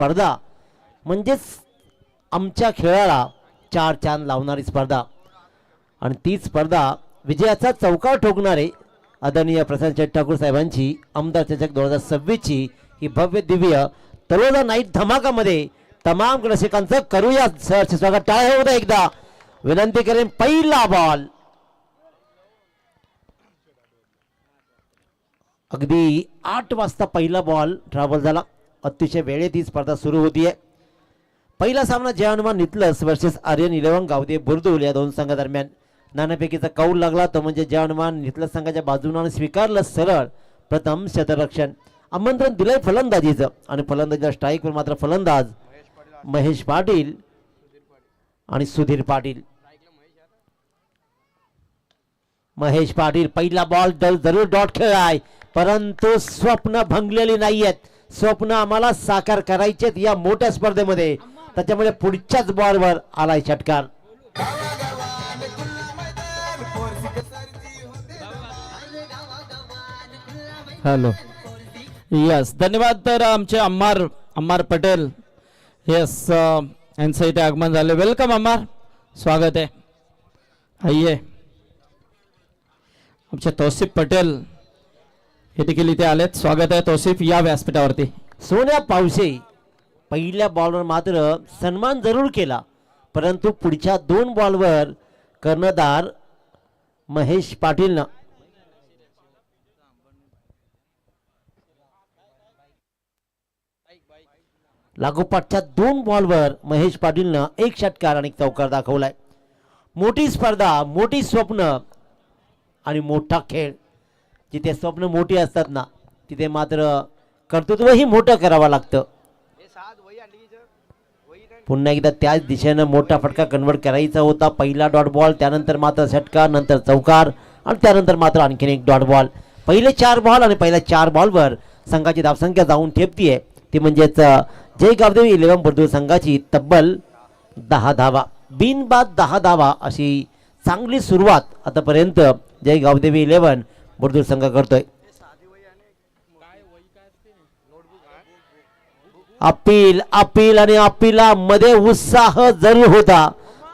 स्पर्धा म्हणजेच आमच्या खेळाला चार चांद लावणारी स्पर्धा आणि ती स्पर्धा विजयाचा चौकार ठोकणारे आदरणीय प्रशांत ठाकूर साहेबांची आमदार चषक 2026ची ही भव्य दिव्य तलोजा नाईट धमाकामध्ये तमाम रसिकांचं करूया सहर्ष स्वागत. टाळ्या होऊ द्या एकदा. विनंती करेन पहिला बॉल अगदी 8 वाजता पहिला बॉल ट्रॅव्हल झाला. अतिशय वेळेत ही स्पर्धा सुरू होतीये. पहिला सामना जय हनुमान नितलस वर्सेस आर्यन 11 गावदे बुर्दुल या दोन संघादरम्यान नाणेफेकीचा कौल लागला तो म्हणजे जय हनुमान नितलस संघाच्या बाजूने स्वीकारलं सरळ प्रथम क्षेत्ररक्षण. आमंत्रण दिलंय फलंदाजीचं आणि फलंदाजीला स्ट्राईकवर मात्र फलंदाज महेश पाटील आणि सुधीर पाटील. महेश पाटील पहिला बॉल जरूर डॉट खेळाय परंतु स्वप्न भंगलेली नाहीयेत. स्वप्न आम्हाला साकार करायचेत या मोठ्या स्पर्धेमध्ये. त्याच्यामुळे पुढच्याच बॉलवर आलाय षटकार. हॅलो यस धन्यवाद. तर आमचे अम्मार पटेल यस यांचं इथे आगमन झाले. वेलकम अम्मार, स्वागत आहे. आइए आमचे तौसिफ पटेल हे देखील इथे आलेत. स्वागत आहे तौसिफ या व्यासपीठावरती. सोन्या पावसे पहिल्या बॉलवर मात्र सन्मान जरूर केला परंतु पुढच्या 2 बॉलवर कर्णधार महेश पाटीलनं लागोपाठच्या 2 बॉलवर महेश पाटीलनं एक षटकार आणि चौकार दाखवलाय. मोठी स्पर्धा, मोठी स्वप्न आणि मोठा खेळ. जिथे स्वप्न मोठी असतात ना तिथे मात्र कर्तृत्वही मोठं करावं लागतं. पुन्हा एकदा त्याच दिशेनं मोठा फटका कन्वर्ट करायचा होता. पहिला डॉट बॉल, त्यानंतर मात्र षटकार, नंतर चौकार आणि त्यानंतर मात्र आणखीन एक डॉट बॉल. पहिले 4 बॉल आणि पहिल्या 4 बॉलवर संघाची धावसंख्या जाऊन ठेपतीये ती म्हणजेच जय गावदेवी 11 बुर्दुल संघाची तब्बल 10 धावा. बिनबाद 10 धावा अशी चांगली सुरुवात आतापर्यंत जय गावदेवी 11 बुर्दुल संघ करतोय. अपील आणि अपिला मध्ये उत्साह जरूर होता.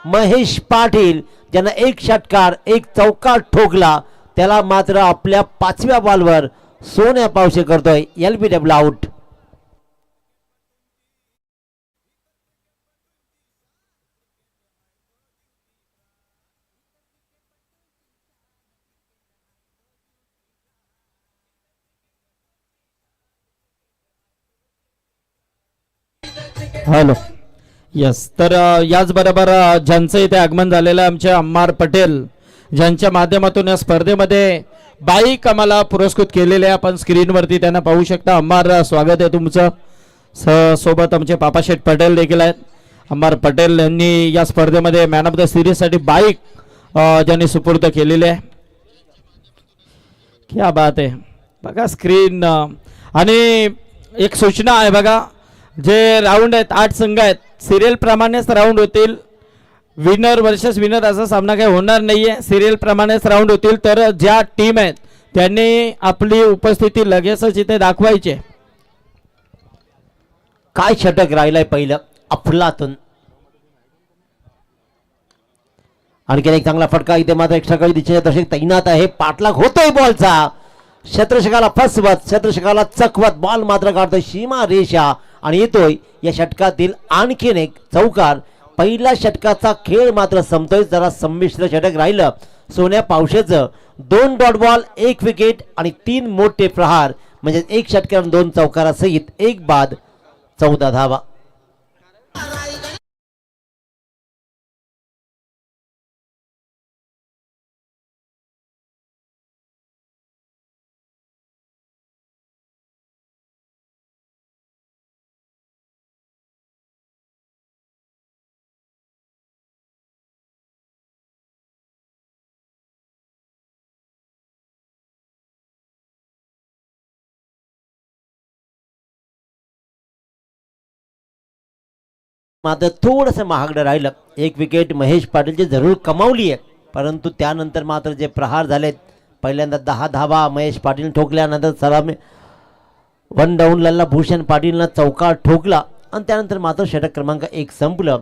महेश पाटील ज्यांना एक षटकार एक चौकार ठोकला त्याला मात्र आपल्या 5व्या बॉलवर सोन्या पावसे करतोय. LBW out. Hello yes. तर याचबरोबर ज्यांचं इथे आगमन झालेलं आहे आमचे अम्मार पटेल ज्यांच्या माध्यमातून या स्पर्धेमध्ये बाईक आम्हाला पुरस्कृत केलेले आहे. आपण स्क्रीनवरती त्यांना पाहू शकता. अम्मार स्वागत आहे तुमचं. सोबत आमचे पापाशेठ पटेल देखील आहेत. अम्मार पटेल यांनी या स्पर्धेमध्ये मॅन ऑफ द सिरीजसाठी बाईक ज्यांनी सुपूर्द केलेली आहे. क्या बात आहे. बघा स्क्रीन. आणि एक सूचना आहे बघा, जे राऊंड आहेत 8 संघ आहेत सिरियल प्रमाणेच राऊंड होतील. विनर वर्सेस विनर असा सामना काही होणार नाहीये. सिरियल प्रमाणेच राऊंड होतील. तर ज्या टीम आहेत त्यांनी आपली उपस्थिती लगेचच इथे दाखवायची. काय षटक राहिलंय पहिलं अफलातून. आणखीन एक चांगला फटका. इथे मात्र एक्स्ट्रा दिशेने दर्शक तैनात आहे. पाठलाग होतोय बॉलचा. शत्रषकाला फसवत शत्रषकाला चकवत बॉल मात्र काढतोय सीमा रेषा आणि येतोय या षटकातील आणखीन एक चौकार. पहिल्या षटकाचा खेळ मात्र संपतोय. जरा संमिश्र षटक राहिलं सोन्या पावशेचं. 2 डॉट बॉल 1 विकेट आणि 3 मोठे प्रहार म्हणजे 1 षटकार 2 चौकारासहित 1 बाद 14 धावा. मात्र थोडंसं महागडं राहिलं. 1 विकेट महेश पाटीलची जरूर कमावली आहे परंतु त्यानंतर मात्र जे प्रहार झालेत पहिल्यांदा 10 धावा महेश पाटील ठोकल्यानंतर सलामी 1 डाऊन लल्ला भूषण पाटीलनं चौकार ठोकला आणि त्यानंतर मात्र षटक क्रमांक 1 संपलं.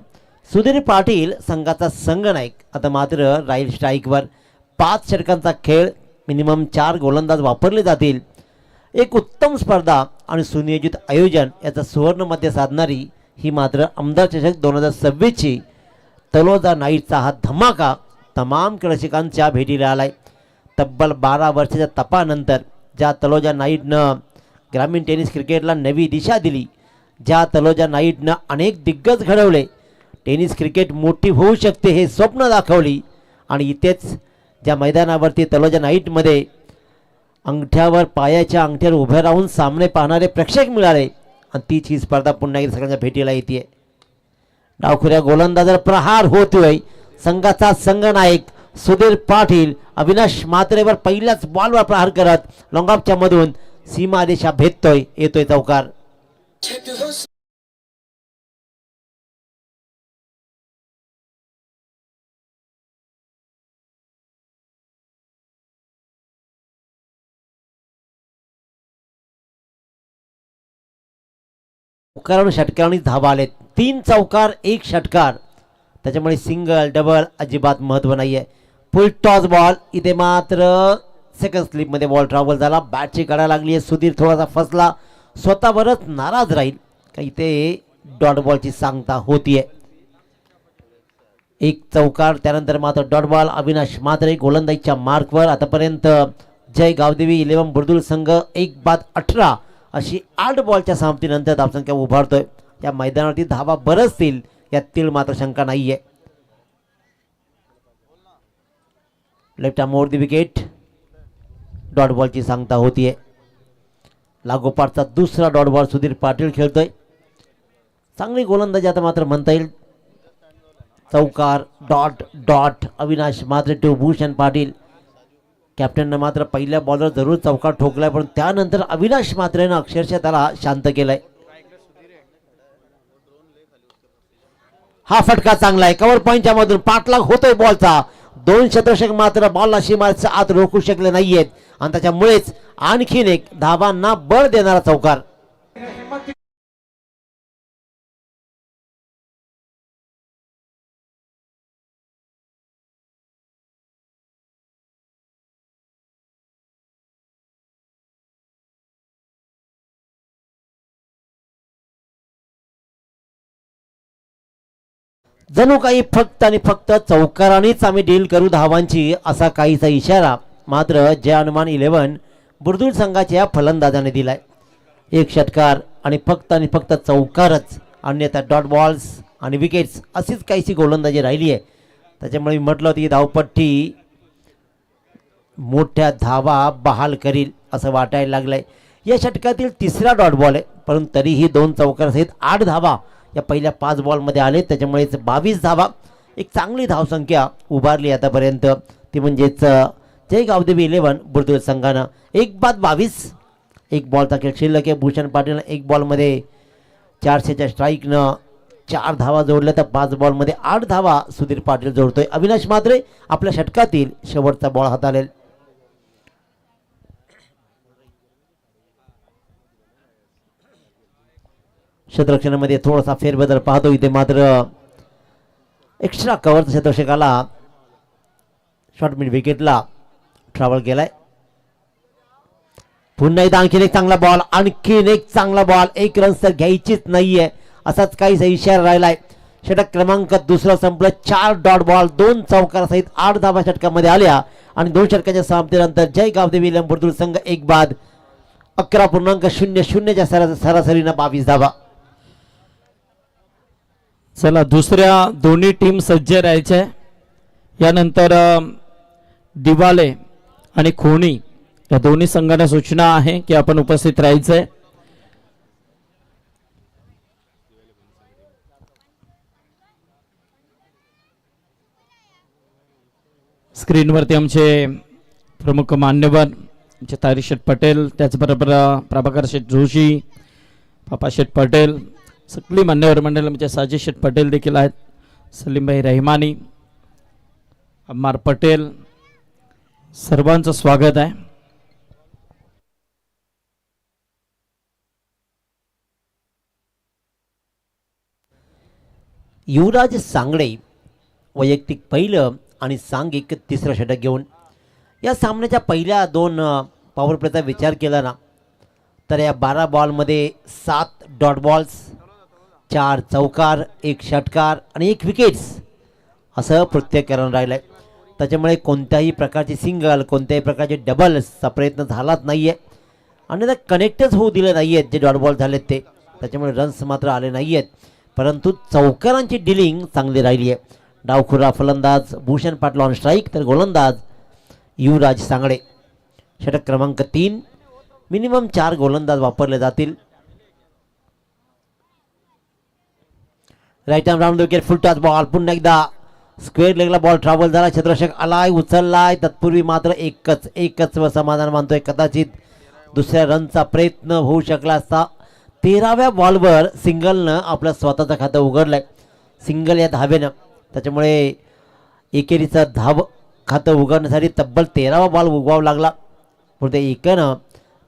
सुधीर पाटील संघाचा संघनायक आता मात्र राहील स्ट्राईकवर. 5 षटकांचा खेळ, मिनिमम 4 गोलंदाज वापरले जातील. एक उत्तम स्पर्धा आणि सुनियोजित आयोजन याचा सुवर्ण मध्य साधणारी ही मात्र आमदार चषक 2026ची तलोजा नाईटचा हा धमाका तमाम रसिकांच्या भेटीला आलाय. तब्बल 12 वर्षाच्या तपानंतर ज्या तलोजा नाईटनं ग्रामीण टेनिस क्रिकेटला नवी दिशा दिली, ज्या तलोजा नाईटनं अनेक दिग्गज घडवले, टेनिस क्रिकेट मोठी होऊ शकते हे स्वप्न दाखवली, आणि इथेच ज्या मैदानावरती तलोजा नाईटमध्ये अंगठ्यावर पायाच्या अंगठ्यावर उभे राहून सामने पाहणारे प्रेक्षक मिळाले, आणि तीच ही स्पर्धा पुन्हा एकदा सगळ्यांच्या भेटीला येते. डावखुऱ्या गोलंदाजावर प्रहार होतोय. संघाचा संघनायक सुधीर पाटील अविनाश म्हात्रेवर पहिल्याच बॉलवर प्रहार करत लॉंगऑफच्या मधून सीमा रेषा भेदतोय. येतोय चौकार. चौकार षटकारांनी धावा आलेत. 3 चौकार 1 षटकार, त्याच्यामुळे सिंगल डबल अजिबात महत्व नाहीये. फुल टॉस बॉल. इथे मात्र सेकंड स्लिपमध्ये बॉल ट्रॅव्हल झाला. बॅटची काढायला लागली आहे. सुधीर थोडासा फसला, स्वतःवरच नाराज राहील का इथे डॉट बॉलची सांगता होतीये. 1 चौकार, त्यानंतर मात्र डॉट बॉल. अविनाश म्हात्रे गोलंदाजीच्या मार्कवर. आतापर्यंत जय गावदेवी 11 बुर्दुल संघ 1 बाद 18 अशी 8 बॉलच्या समाप्तीनंतर धावसंख्या उभारतोय. या मैदानावरती धावा बरसतील यातील मात्र शंका नाहीये. Left arm over the wicket. Dot बॉलची सांगता होतीये. लागोपाठचा दुसरा डॉट बॉल सुधीर पाटील खेळतोय. चांगली गोलंदाजी आता मात्र म्हणता येईल. चौकार, dot dot. Avinash Mhatre to Bhushan Patil. कॅप्टननं मात्र पहिल्या बॉलवर जरूर चौकार ठोकलाय, पण त्यानंतर अविनाश म्हात्रेनं अक्षरशः त्याला शांत केलंय. हा फटका चांगला आहे. कव्हर पॉईंटच्या मधून पाठलाग होतोय बॉलचा. 2 क्षेत्ररक्षक मात्र बॉलला सीमारेषेच्या आत रोखू शकले नाहीयेत, आणि त्याच्यामुळेच आणखीन एक धावांना बळ देणारा चौकार. जणू काही फक्त आणि फक्त चौकारानेच आम्ही डील करू धावांची, असा काहीसा इशारा मात्र जय हनुमान 11 बुर्दुल संघाच्या फलंदाजाने दिलाय. 1 षटकार आणि फक्त चौकारच, अन्यथा डॉट बॉल्स आणि विकेट्स अशीच काहीशी गोलंदाजी राहिली आहे. त्याच्यामुळे मी म्हटलं होतं की धावपट्टी मोठ्या धावा बहाल करील असं वाटायला लागलंय. या षटकातील 3रा डॉट बॉल आहे, परंतु तरीही 2 चौकारासहित 8 धावा या पहिल्या 5 बॉलमध्ये आले. त्याच्यामुळेच 22 धावा, एक चांगली धावसंख्या उभारली आतापर्यंत. ती म्हणजेच जय गावदेवी 11 बुर्दुल संघानं 1 बाद 22. 1 बॉलचा खेळ शिल्लक आहे. भूषण पाटीलनं 1 बॉलमध्ये 400च्या स्ट्राईकनं 4 धावा जोडल्या, तर 5 बॉलमध्ये 8 धावा सुधीर पाटील जोडतोय. अविनाश म्हात्रे आपल्या षटकातील शेवटचा बॉल हाताळेल. क्षेत्ररक्षणामध्ये थोडासा फेरबदल पाहतो. इथे मात्र एक्स्ट्रा कव्हरचा क्षेत्ररक्षकाला शॉर्ट मिड विकेटला ट्रॅव्हल केलाय. पुन्हा एकदा आणखीन एक चांगला बॉल, आणखीन एक चांगला बॉल. 1 रन तर घ्यायचीच नाहीये असाच काहीसा इशारा राहिलाय. षटक क्रमांक 2 संपलं. 4 डॉट बॉल, 2 चौकारासहित 8 धावा षटकामध्ये आल्या, आणि 2 षटकाच्या समाप्तीनंतर जय गावदेवी बुर्दुल संघ 1 बाद 11.00च्या सरासरीनं 22 धावा. चला, दुसऱ्या दोन्ही टीम सज्ज राहायच्या. यानंतर दिवाले आणि खोणी या दोन्ही संघांना सूचना आहे की आपण उपस्थित राहायचंय. स्क्रीनवरती आमचे प्रमुख मान्यवर आमचे तारिक शेठ पटेल, त्याचबरोबर प्रभाकर शेठ जोशी, पापा शेठ पटेल, सगळी मान्यवर मंडळ आमचे साजिद शेठ पटेल देखील आहेत. सलीमभाई रहिमानी, अम्मार पटेल, सर्वांचं स्वागत आहे. युवराज सांगडे वैयक्तिक पहिलं आणि सांघिक तिसरं षटक घेऊन या सामन्याच्या पहिल्या दोन पॉवर प्लेचा विचार केला ना तर या 12 बॉलमध्ये 7 डॉट बॉल्स, 4 चौकार, 1 षटकार आणि 1 विकेट्स असं प्रत्येकरण राहिलं आहे. त्याच्यामुळे कोणत्याही प्रकारची सिंगल, कोणत्याही प्रकारचे डबल्सचा प्रयत्न झालाच नाही आहे आणि त्या कनेक्टच होऊ दिले नाही आहेत जे डॉट बॉल झालेत ते. त्याच्यामुळे रन्स मात्र आले नाही आहेत, परंतु चौकारांची डिलिंग चांगली राहिली आहे. डावखुरा फलंदाज भूषण पाटील ऑन स्ट्राईक तर गोलंदाज युवराज सांगडे. षटक क्रमांक 3. मिनिमम 4 गोलंदाज वापरले जातील. Right arm round wicket, full toss ball. पुन्हा एकदा स्क्वेअर लेगला बॉल ट्रॅव्हल झाला, क्षेत्ररक्षक आलाय, उचललाय. तत्पूर्वी मात्र एकच समाधान मानतोय. कदाचित दुसऱ्या रनचा प्रयत्न होऊ शकला असता. 13व्या बॉलवर सिंगलनं आपलं स्वतःचं खातं उघडलंय, सिंगल या धावेनं. त्याच्यामुळे एकेरीचं धाव खातं उघडण्यासाठी तब्बल 13वा बॉल उगवावा लागला. पुढे एकानं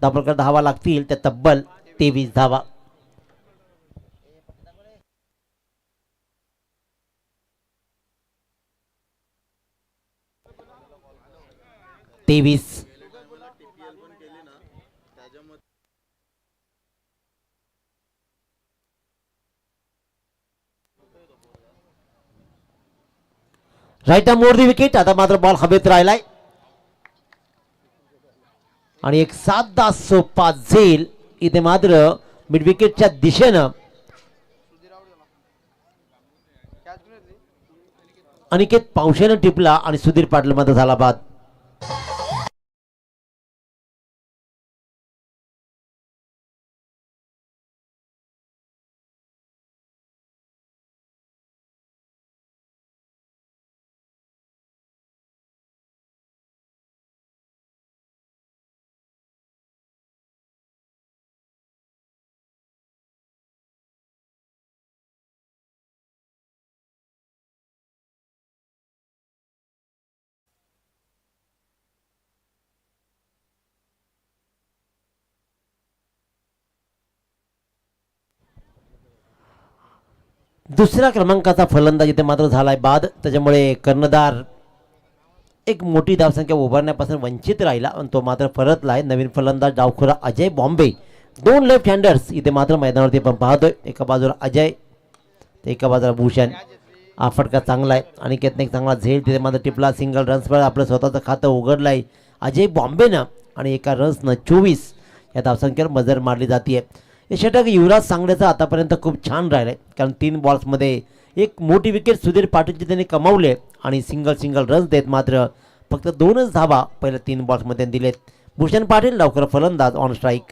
दाबलकर धावा लागतील त्या तब्बल 23 धावा. Right more the wicket. आता मात्र बॉल हवेत राहिलाय आणि एक साधा सोपा झेल इथे मात्र मिड विकेटच्या दिशेनं अनिकेत पावशेनं टिपला आणि सुधीर पाटील मध्ये झाला बाद. दुसऱ्या क्रमांकाचा फलंदाज इथे मात्र झालाय बाद. त्याच्यामुळे कर्णधार एक मोठी धावसंख्या उभारण्यापासून वंचित राहिला आणि तो मात्र परतलाय. नवीन फलंदाज डावखुरा अजय बॉम्बे. 2 लेफ्ट हँडर्स इथे मात्र मैदानावरती आपण पाहतोय. एका बाजूला अजय तर एका बाजूला भूषण. हा फटका चांगला आहे. अनिकेतने एक चांगला झेल तिथे मात्र टिपला. सिंगल रन्सवर आपलं स्वतःचं खातं उघडलंय अजय बॉम्बेनं आणि एका रन्सनं 24 या धावसंख्येवर मजर मारली जाते. हे षटक युवराज सांगड्याचं आतापर्यंत खूप छान राहिलं आहे, कारण 3 बॉल्समध्ये एक मोठी विकेट सुधीर पाटीलची त्यांनी कमावले आणि सिंगल रन्स देत मात्र फक्त 2च धावा पहिल्या 3 बॉल्समध्ये दिलेत. भूषण पाटील लवकर फलंदाज ऑन स्ट्राईक.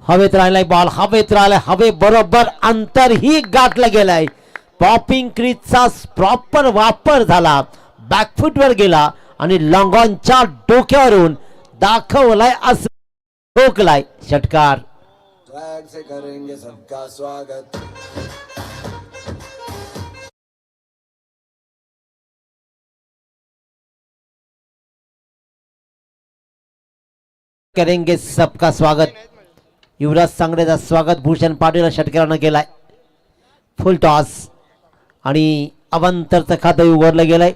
हवेत राहिलाय बॉल, हवेत राहिलाय, हवे बरोबर अंतरही गाठलं गेलाय. पॉपिंग क्रीजचा प्रॉपर वापर झाला, बॅकफुटवर गेला आणि लॉंगॉनच्या डोक्यावरून दाखवलाय असं ठोकलाय. षटकार. फ्लैग से करेंगे सबका स्वागत. करेंगे सबका स्वागत. युवराज सांगडेचा स्वागत भूषण पाटील षटकारानं केलाय. फुल टॉस आणि अवंतरचं खातं उघडलं गेलंय.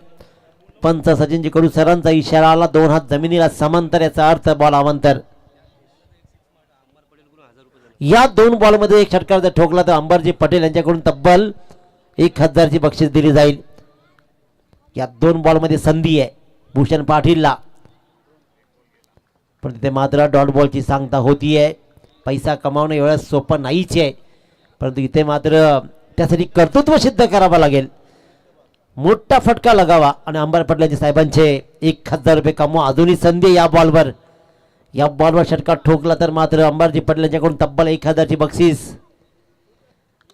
पंच सचिनजी कडू सरांचा इशारा आला. 2 हात जमिनीला समांतर, याचा अर्थ बॉल अवंतर. या 2 बॉलमध्ये एक षटकार जर ठोकला तर अंबरजी पटेल यांच्याकडून तब्बल 1000ची बक्षीस दिली जाईल. या 2 बॉलमध्ये संधी आहे भूषण पाटीलला, पण तिथे मात्र डॉट बॉलची सांगता होतीये. पैसा कमावणं एवढं सोपं नाहीच आहे, परंतु इथे मात्र त्यासाठी कर्तृत्व सिद्ध करावं लागेल. मोठा फटका लगावा आणि अंबर पटेल साहेबांचे 1000 रुपये कमवा. अजूनही संधी या बॉलवर. या बॉलवर षटकार ठोकला तर मात्र अंबाजी पटेल यांच्याकडून तब्बल 1000ची बक्षीस.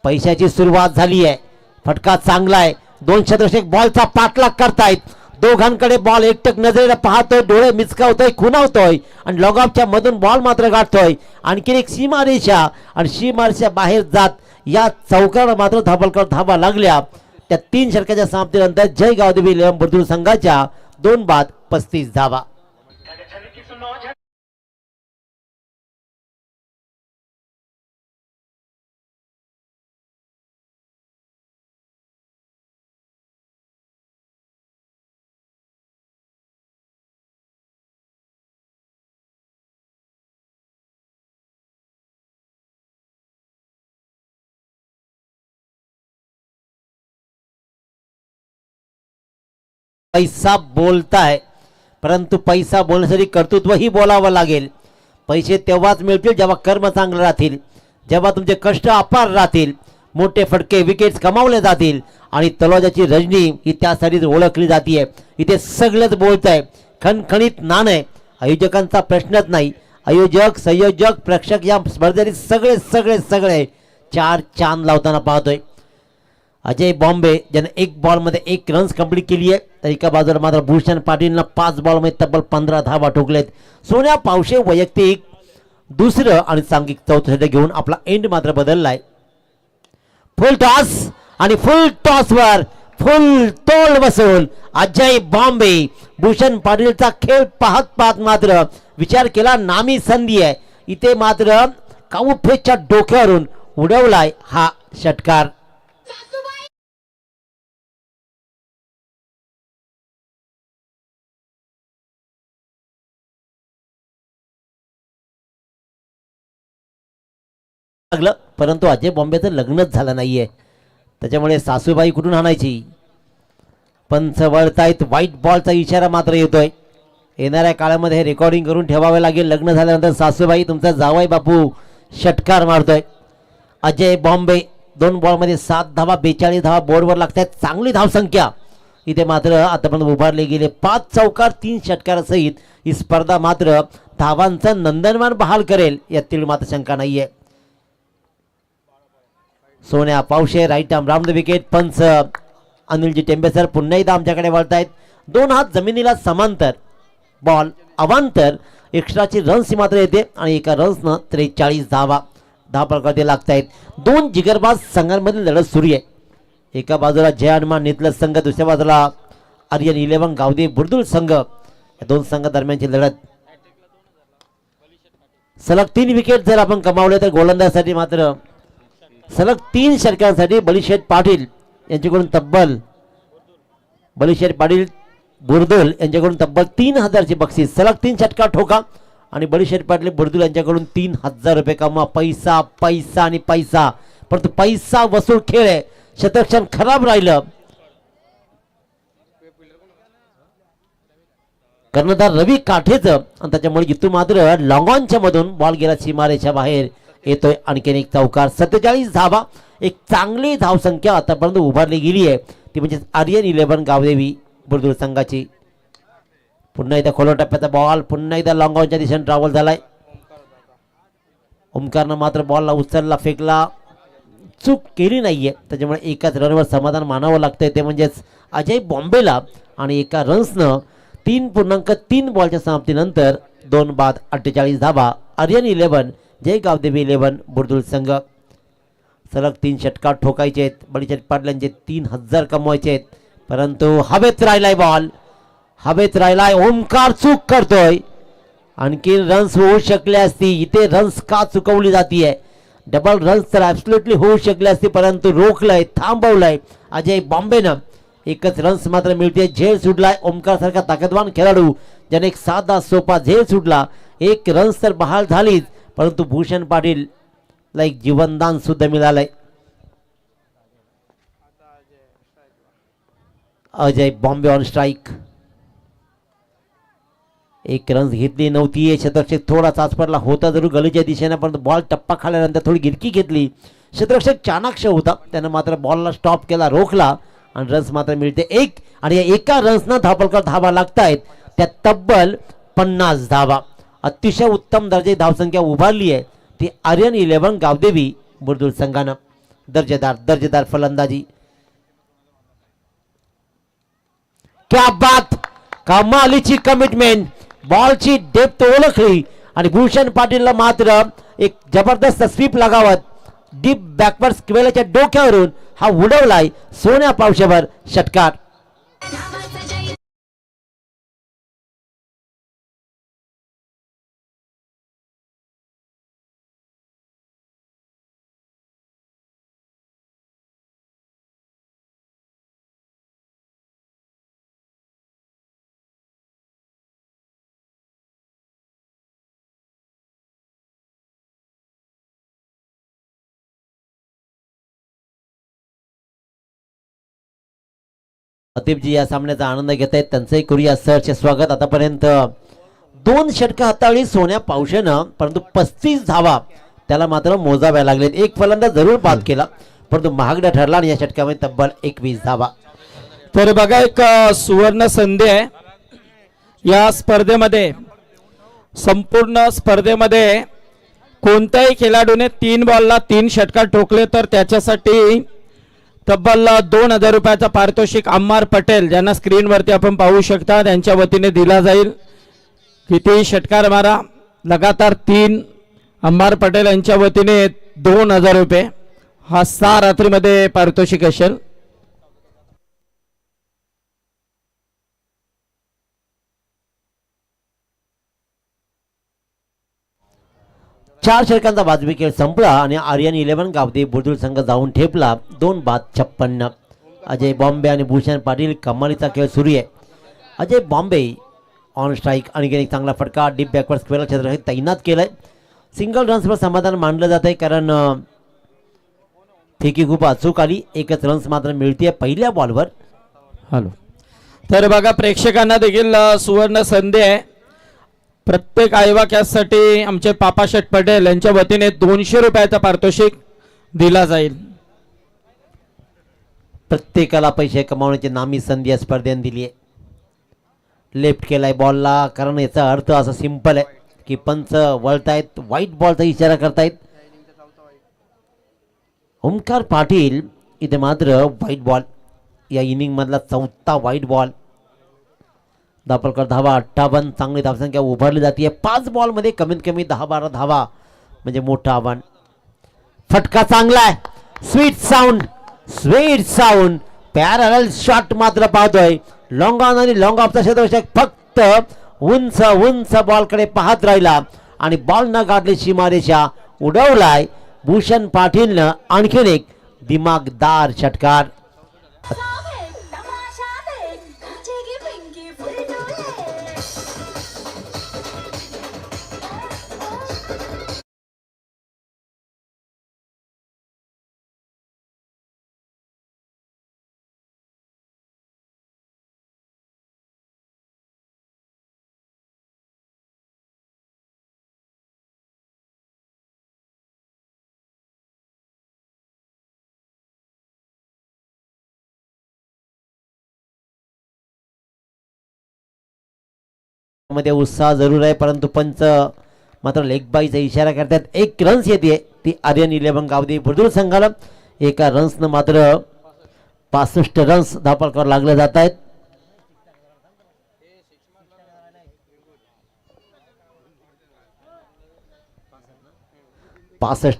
पैशाची सुरुवात झाली आहे. फटका चांगला आहे. 2 क्षेत्ररक्षक बॉलचा पाठलाग करतायत. दोघांकडे बॉल एकटक नजरेला पाहतोय, डोळे मिचकावतोय, खुणावतोय आणि लॉगऑफच्या मधून बॉल मात्र गाठतोय. आणखी एक सीमारेषा आणि सीमारेषा बाहेर जात या चौकाला मात्र धाबलकर धावा लागल्या. त्या 3 षटकाच्या समाप्तीनंतर जयगाव देवी इलेव्हन बुद्रुक संघाच्या 2 बाद 35 धावा. पैसा बोलताय, परंतु पैसा बोलण्यासाठी कर्तृत्वही बोलावं लागेल. पैसे तेव्हाच मिळतील जेव्हा कर्म चांगले राहतील, जेव्हा तुमचे कष्ट अपार राहतील, मोठे फटके विकेट्स कमावले जातील. आणि तलोजाची रजनी ही त्यासाठीच ओळखली जाते. इथे सगळंच बोलत आहे, खणखणीत नाण आहे. आयोजकांचा प्रश्नच नाही. आयोजक, संयोजक, प्रेक्षक या स्पर्धेत सगळे सगळे सगळे चार चांद लावताना पाहतोय. अजय बॉम्बे ज्याने एक बॉलमध्ये 1 रन्स कंप्लीट केली आहे, तर एका बाजूला मात्र भूषण पाटीलनं 5 बॉलमध्ये तब्बल 15 धावा ठोकलेत. सोन्या पावशे वैयक्तिक दुसरं आणि सांघिक चौथं षटक घेऊन आपला एंड मात्र बदललाय. फुल टॉस आणि फुल टॉसवर फुल तोल बसून अजय बॉम्बे भूषण पाटीलचा खेळ पाहत पाहत मात्र विचार केला नामी संधी आहे. इथे मात्र काउफेच्या डोक्यावरून उडवलाय हा षटकार. लागलं, परंतु अजय बॉम्बेचं लग्नच झालं नाहीये, त्याच्यामुळे सासूबाई कुठून आणायची. पंच वळतायत, व्हाईट बॉलचा इशारा मात्र येतोय. येणाऱ्या काळामध्ये हे रेकॉर्डिंग करून ठेवावे लागेल. लग्न झाल्यानंतर सासूबाई तुमचा जावई बापू षटकार मारतोय. अजय बॉम्बे 2 बॉलमध्ये 7 धावा, 42 धावा बोर्डवर लागतात. चांगली धावसंख्या इथे मात्र आतापर्यंत उभारले गेले. 5 चौकार 3 षटकारासहित ही स्पर्धा मात्र धावांचं नंदनवन बहाल करेल यातील मात्र शंका नाहीये. Sonya Pawshe right arm round the wicket. पंच अनिलजी टेंबे सर पुन्हा एकदा आमच्याकडे वळतायत. 2 हात जमिनीला समांतर, बॉल अवांतर. एक्स्ट्राची रन्स मात्र येते आणि एका रन्सनं 43 धावा प्रकारचे लागत आहेत. 2 जिगरबाज संघांमधील लढत सुरू आहे. एका बाजूला जय हनुमान नेतल संघ, दुसऱ्या बाजूला आर्यन 11 गावदेवी बुर्दुळ संघ. या 2 संघादरम्यानची लढत. सलग 3 विकेट जर आपण कमावले तर गोलंदाजासाठी मात्र सलग 3 षटकांसाठी बळीशेठ पाटील यांच्याकडून तब्बल बुर्दुल यांच्याकडून तब्बल 3000ची बक्षीस. सलग 3 षटकार ठोका आणि बळीशेठ पाटील बुर्दुल यांच्याकडून 3000 रुपये कमवा. पैसा पैसा आणि पैसा, परंतु पैसा वसूल खेळ आहे. शतरक्षण खराब राहिलं, कर्णधार रवी काठेचं, आणि त्याच्यामुळे जितू मात्र लॉंगॉनच्या मधून बॉल गेला सीमारेच्या बाहेर. येतोय आणखीन एक चौकार. 47 धावा, एक चांगली धावसंख्या आतापर्यंत उभारली गेली आहे, ती म्हणजे आर्यन 11 गावदेवी बुर्दुळ संघाची. पुन्हा एकदा खोलवर टप्प्याचा बॉल, पुन्हा एकदा लॉंगॉनच्या दिशेने ट्रॅव्हल झालाय. ओमकारनं मात्र बॉलला उचलला, फेकला, चूक केली नाहीये, त्याच्यामुळे एकाच रनवर समाधान मानावं लागतंय, ते म्हणजेच अजय बॉम्बेला. आणि एका रन्सनं 3.3 बॉलच्या समाप्तीनंतर 2 बाद 48 धावा. आर्यन 11 जय गावदेवी 11 बुर्दुळ संघ. सलग 3 षटकार ठोकायचे आहेत. बळीशेठ पाटलांचे 3000 कमवायचे आहेत, परंतु हवेत राहिलाय बॉल, हवेत राहिलाय. ओमकार चूक करतोय. आणखी रन्स होऊ शकले असती. इथे रन्स का चुकवली जातीये. डबल रन्स तर ॲब्सोल्युटली होऊ शकले असते, परंतु रोखलंय, थांबवलंय अजय बॉम्बेनं. एकच रन्स मात्र मिळते. झेल सुटलाय. ओमकार सारखा ताकदवान खेळाडू ज्याने एक साधा सोपा झेल सुटला. 1 रन्स तर बहाल झालीच, परंतु भूषण पाटील ला एक जीवनदान सुद्धा मिळालंय. Ajay Bombay on strike. 1 runs घेतली नव्हती. शतरक्षक थोडा चाचपडला होता जरूर गलीच्या दिशेने, परंतु बॉल टप्पा खाल्यानंतर थोडी गिरकी घेतली. शतरक्षक चाणाक्ष होता, त्यानं मात्र बॉलला स्टॉप केला, रोखला आणि रन्स मात्र मिळते 1. आणि या एका रन्सनं धावा लागतायत त्या तब्बल 50 धावा. अतिशय उत्तम दर्जाची धावसंख्या उभारली आहे ती आर्यन 11 गावदेवी बुर्दुळ संघानं. दर्जेदार फलंदाजी. क्या बात, कमालीची कमिटमेंट. बॉलची डेप्थ ओळखली आणि भूषण पाटीलला मात्र एक जबरदस्त स्वीप लगावत डीप बॅकवर्ड स्क्वेअरच्या डोक्यावरून हा उडवलाय सोन्या पावशेवर षटकार. अतिपजी या सामन्याचा आनंद घेत आहेत, त्यांचंही करूया सहर्ष स्वागत. आतापर्यंत 2 षटकं हाताळली सोन्या पावशेनं, परंतु 35 धावा त्याला मात्र मोजाव्या लागलेत. एक फलंदाज जरूर बाद केला, परंतु महागडा ठरला आणि या षटकामध्ये तब्बल 21 धावा. तर बघा, एक सुवर्ण संधी आहे या स्पर्धेमध्ये. संपूर्ण स्पर्धेमध्ये कोणत्याही खेळाडूने 3 बॉलला 3 षटका ठोकले तर त्याच्यासाठी तब्बल 2000 रुपयाचा पारितोषिक अम्मार पटेल, ज्यांना स्क्रीनवरती आपण पाहू शकता, त्यांच्या वतीने दिला जाईल. किती षटकार मारा, लगातार 3. अम्मार पटेल यांच्या वतीने 2000 रुपये हा 6 रात्रीमध्ये पारितोषिक असेल. चार षटकांचा वाजवी खेळ संपला आणि आर्यन 11 गावदे बुर्दुळ संघ जाऊन ठेपला 2 बाद 56. अजय बॉम्बे आणि भूषण पाटील कमालीचा खेळ सुरू आहे. अजय बॉम्बे ऑन स्ट्राईक आणि एक चांगला फटका डीप बॅकवर्ड स्क्वेअर क्षेत्र तैनात केलंय. सिंगल रन्सवर समाधान मानलं जात आहे, कारण फेकी खूप अचूक आली. 1च रन्स मात्र मिळते पहिल्या बॉलवर. हॅलो. तर बघा, प्रेक्षकांना देखील सुवर्ण संधी आहे. प्रत्येक आयवा कॅचसाठी आमचे पापाशेठ पटेल यांच्या वतीने 200 रुपयाचा पारितोषिक दिला जाईल. प्रत्येकाला पैसे कमावण्याची नामी संधी या स्पर्धेने दिली आहे. लेफ्ट केलाय बॉलला, कारण याचा अर्थ असा सिंपल आहे की पंच वळतायत, व्हाईट बॉलचा इशारा करतायत. ओमकार पाटील इथे मात्र व्हाईट बॉल, या इनिंग मधला 4था व्हाईट बॉल. दापलकर धावा 58, चांगली धावसंख्या उभारली जाते. 5 बॉलमध्ये कमीत कमी 10-12 धावा म्हणजे मोठं आव्हान. फटका चांगला आहे, स्वीट साऊंड पॅरल शॉट मात्र पाहतोय. लॉंग ऑन आणि लॉंग ऑफचा क्षेत्ररक्षक फक्त उंच बॉलकडे पाहत राहिला आणि बॉल न गाठली सीमारेषा उडवलाय. भूषण पाटीलनं आणखीन एक दिमागदार षटकार. मध्ये उत्साह जरूर आहे, परंतु पंच मात्र लेग बाईचा इशारा करतात. 1 रन्स येते, ती आर्यन 11 गावदे बुर्दुळ संघाला. एका रन्सनं मात्र 65 रन्स धापलकर लागले जात आहेत.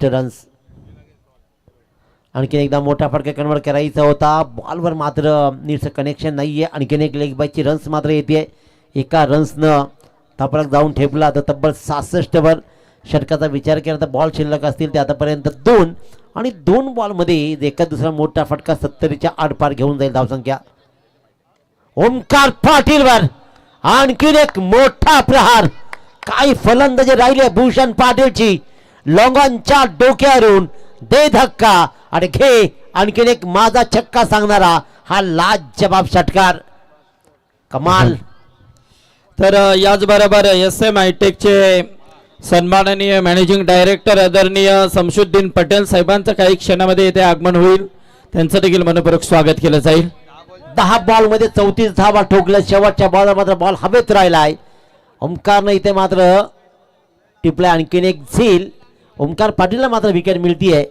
रन्स. आणखीन एकदा मोठा फटका कन्वर्ट करायचा होता. बॉलवर मात्र नीटचं कनेक्शन नाहीये. आणखीन एक लेग बाईची रन्स मात्र येते. एका रन्सनं थापडक जाऊन ठेपला तर तब्बल 66 वर. षटकाचा विचार केला तर बॉल शिल्लक असतील ते आतापर्यंत 2 आणि 2 बॉलमध्ये एका दुसरा मोठा फटका 70च्या आडपार घेऊन जाईल धावसंख्या. ओमकार पाटीलवर आणखीन एक मोठा प्रहार. काय फलंदाजी राहिले भूषण पाटीलची. लॉंगॉनच्या डोक्यावरून दे धक्का आणि घे आणखीन एक माझा छक्का सांगणारा हा लाजवाब षटकार. कमाल. तर याचबरोबर SM हायटेकचे सन्माननीय मॅनेजिंग डायरेक्टर आदरणीय शमशुद्दीन पटेल साहेबांचं काही क्षणामध्ये येथे आगमन होईल. त्यांचं देखील मनपूर्वक स्वागत केलं जाईल. 10 बॉलमध्ये 34 धावा ठोकल्या. शेवटच्या बॉलवर मात्र बॉल हवेत राहिलाय. ओमकारनं इथे मात्र टिपलाय आणखीन एक झेल. ओमकार पाटीलला मात्र विकेट मिळतीये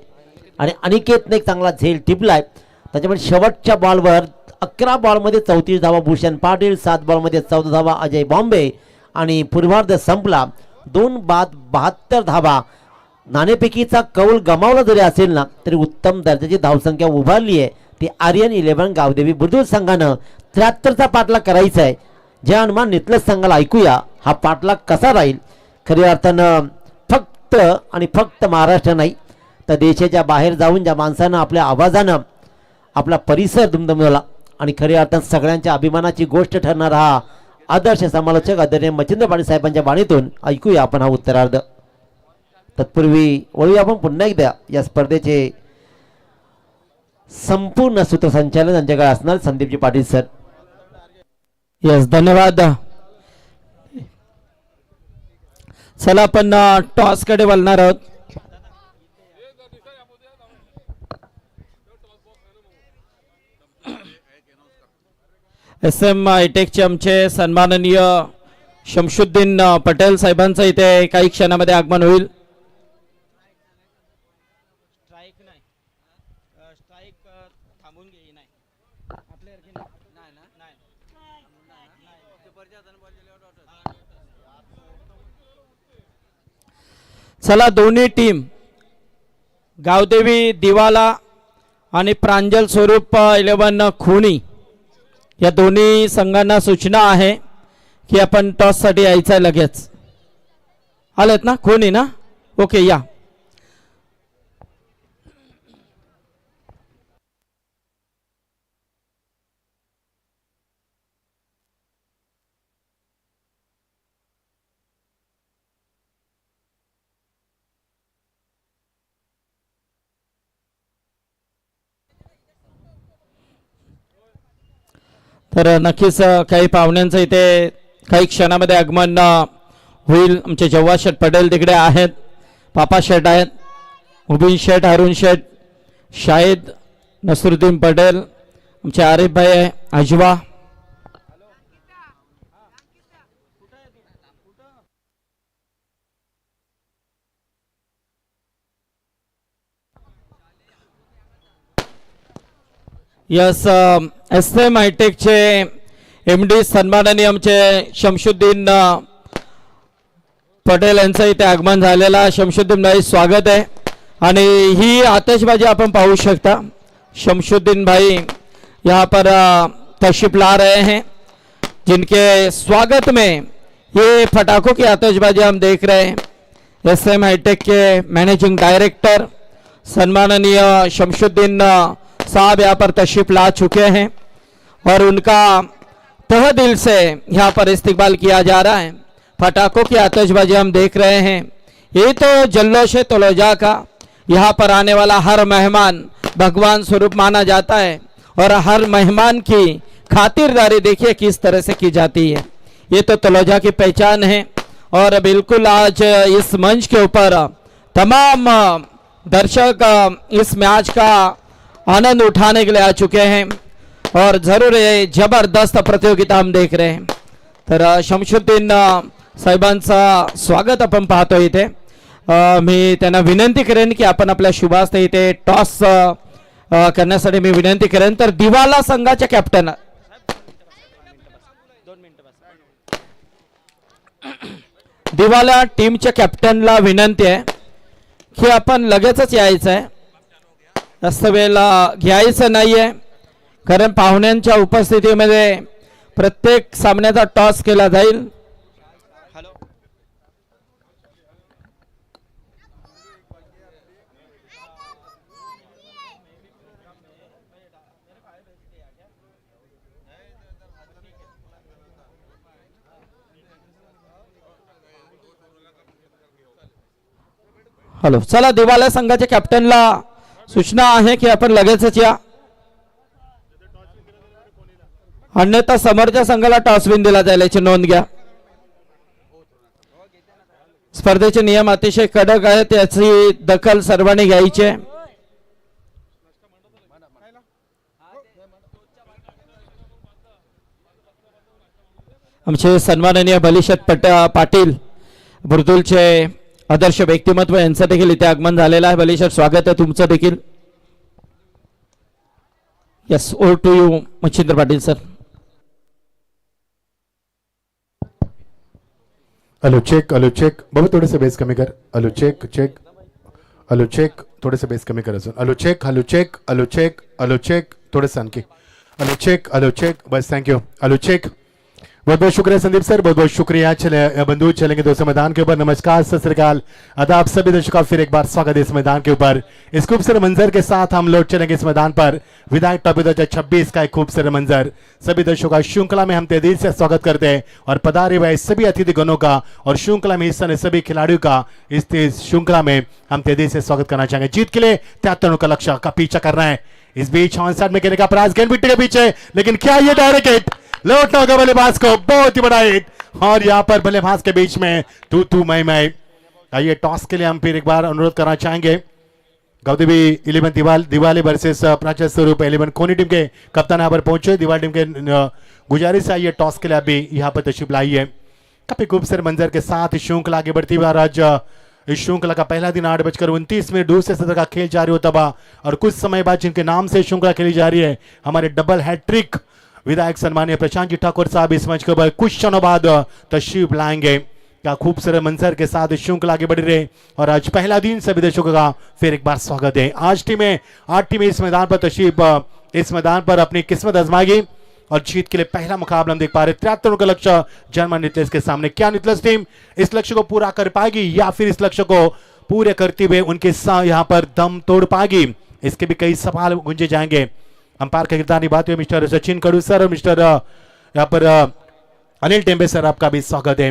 आणि अनिकेतने एक चांगला झेल टिपलाय. त्याच्यामुळे शेवटच्या बॉलवर 11 बॉलमध्ये 34 धावा भूषण पाटील, 7 बॉलमध्ये 14 धावा अजय बॉम्बे आणि पूर्वार्ध संपला 2 बाद 72 धावा. नाणेफेकीचा कौल गमावला जरी असेल ना तरी उत्तम दर्जाची धावसंख्या उभारली आहे. ती आर्यन 11 गावदेवी बुर्दुळ संघानं 73चा पाठलाग करायचा आहे. ज्या अनुमान नितलस संघाला ऐकूया हा पाठलाग कसा राहील. खऱ्या अर्थानं फक्त आणि फक्त महाराष्ट्र नाही तर देशाच्या बाहेर जाऊन ज्या माणसानं आपल्या आवाजानं आपला परिसर दुमदुमवला आणि खऱ्या अर्थात सगळ्यांच्या अभिमानाची गोष्ट ठरणारा हा आदर्श समालोचक आदरणीय मच्छिंद्र पाटील साहेबांच्या बाणीतून ऐकूया आपण हा उत्तरार्ध. तत्पूर्वी वळूया आपण पुन्हा एकदा या स्पर्धेचे संपूर्ण सूत्रसंचालन त्यांच्याकडे असणार संदीपजी पाटील सर. यस, धन्यवाद. चला आपण टॉस कडे वळणार आहोत. SM हायटेकचे आमचे सन्माननीय शमशुद्दीन पटेल साहेबांचं इथे काही क्षणामध्ये आगमन होईल. चला, दोन्ही टीम गावदेवी दिवाला आणि प्रांजल स्वरूप 11 खुणी या दोन्ही संघांना सूचना आहे की आपण टॉस साठी यायचं लगेच. आलेत ना खुणी ना? ओके, या. तर नक्कीच काही पाहुण्यांचं इथे काही क्षणामध्ये आगमन होईल. आमचे जव्वा शेठ पटेल तिकडे आहेत, पापा शेठ आहेत, मुबीन शेठ, अरुण शेठ, शाहिद नसरुद्दीन पटेल, आमचे आरिफ भाई आहे, अजवा. यस, SM हायटेकचे MD सन्माननीय आमचे शमशुद्दीन पटेल यांचं इथे आगमन झालेलं आहे. शमशुद्दीन भाई स्वागत आहे. आणि ही आतिशबाजी आपण पाहू शकता. शमशुद्दीन भाई यहाँ पर तशरीफ ला रहे हैं, जिनके स्वागत में ये पटाखों की आतिशबाजी हम देख रहे हैं. SM हाईटेक के मैनेजिंग डायरेक्टर सन्माननीय शमशुद्दीन साहब यहाँ पर तशरीफ ला चुके हैं और उनका तह दिल से यहाँ पर इस्तकबाल किया जा रहा है. पटाखों की आतिशबाजी हम देख रहे हैं. ये तो जल्लोश तलोजा का. यहाँ पर आने वाला हर मेहमान भगवान स्वरूप माना जाता है और हर मेहमान की खातिरदारी देखिए किस तरह से की जाती है. ये तो तलोजा की पहचान है. और बिल्कुल आज इस मंच के ऊपर तमाम दर्शक इस मैच का आनंद उठाने के लिए आ चुके हैं और जरूर ये जबरदस्त प्रतियोगिता हम देख रहे हैं. तर शमशुद्दीन साहेबांचा स्वागत आपण पाहतो इथे. मी त्यांना विनंती करेन की आपण आपल्या शुभास्ते इथे टॉस करण्यासाठी मी विनंती करेन. तर दिवाला संघाच्या कॅप्टन दिवाला टीमच्या कॅप्टनला विनंती आहे की आपण लगेचच यायचं आहे. जास्त वेळ घ्यायचं नाहीये, कारण पाहुण्यांच्या उपस्थितीमध्ये प्रत्येक सामन्याचा टॉस केला जाईल. हॅलो, चला, दिवाला संघाच्या कॅप्टनला सूचना आहे की आपण लगेचच या, अन्यथा समोरच्या संघाला टॉस विन दिला जाईल याची नोंद घ्या. स्पर्धेचे नियम अतिशय कडक आहेत, याची दखल सर्वांनी घ्यायची आहे. आमचे सन्माननीय बलिशत पाटील बुर्दुलचे आदर्श व्यक्तिमत्व यांचं देखील इथे आगमन झालेलं आहे. बलिशत, स्वागत आहे तुमचं देखील. Yes, over to you Machhindra Patil sir. Hello check बाबा थोडेसे बेस कमी कर. हेलो चेक थोडेसे बेस कमी कर अजून. हेलो चेक थोडेसे आणखी. हेलो चेक बस, थँक्यू. हेलो चेक बहुत बहुत शुक्रिया संदीप सर, बहुत बहुत शुक्रिया। चले बंधु चलेंगे दोस्तों मैदान के ऊपर। नमस्कार, सत श्री अकाल, आदाब सभी दर्शकों, फिर एक बार स्वागत है इस मैदान के ऊपर। इस खूबसूरत मंजर के साथ हम लोग चलेंगे इस मैदान पर। विधायक ट्रॉफी 2026 का एक खूबसूरत मंजर सभी दर्शकों का श्रृंखला में हम तेजी से स्वागत करते हैं और पधारे हुए सभी अतिथि गणों का और श्रृंखला में हिस्सा सभी खिलाड़ियों का इस श्रृंखला में हम तेजी से स्वागत करना चाहेंगे। जीत के लिए 73 रनों का लक्ष्य का पीछा करना है। इस बीच ऑन साइड में खेलने का प्रयास, गेंद विकेट के पीछे, लेकिन क्या ये डायरेक्ट हिट लौटना होगा बल्लेबाज को, बहुत ही बड़ा हिट। और यहां पर बल्लेबाज के बीच में तू मैं। आइए टॉस के लिए हम फिर एक बार अनुरोध करना चाहेंगे। गौदेवी 11 दिवाली वर्सेस प्राचल स्वरूप 11 कोनी टीम के कप्तान यहां पर पहुंचे। दिवाली टीम के गुजारिश आइए टॉस के लिए अभी यहां पर तशरीफ लाइए। काफी खूबसूरत मंजर के साथ श्रृंखला आगे बढ़ती हुई आज इस श्रृंखला का पहला दिन 8:29 दूसरे सत्र का खेल जारी होता हुआ और कुछ समय बाद जिनके नाम से श्रृंखला खेली जा रही है हमारे डबल हैट्रिक विधायक सम्मानीय प्रशांत जी ठाकुर साहब इस मैच के ऊपर कुछ क्षणों बाद तशरीफ लाएंगे। क्या खूबसूरत मंजर के साथ श्रृंखला आगे बढ़ रहे और आज पहला दिन सभी दर्शकों का फिर एक बार स्वागत है। आज टीमें 8 टीमें इस मैदान पर तशरीफ इस मैदान पर अपनी किस्मत आजमाएगी और जीत के लिए पहला मुकाबला हम देख पा रहे। 73 रनों का लक्ष्य जर्मन नितलेस के सामने। क्या नितलेस टीम इस लक्ष्य को पूरा कर पाएगी या फिर इस लक्ष्य को पूरे करते हुए उनके यहां पर दम तोड़ पाएगी, इसके भी कई सवाल गुंजे जाएंगे। अंपायर का किरदार निभाते हुए मिस्टर सचिन कडू सर और मिस्टर यहाँ पर अनिल टेम्बे सर, आपका भी स्वागत है।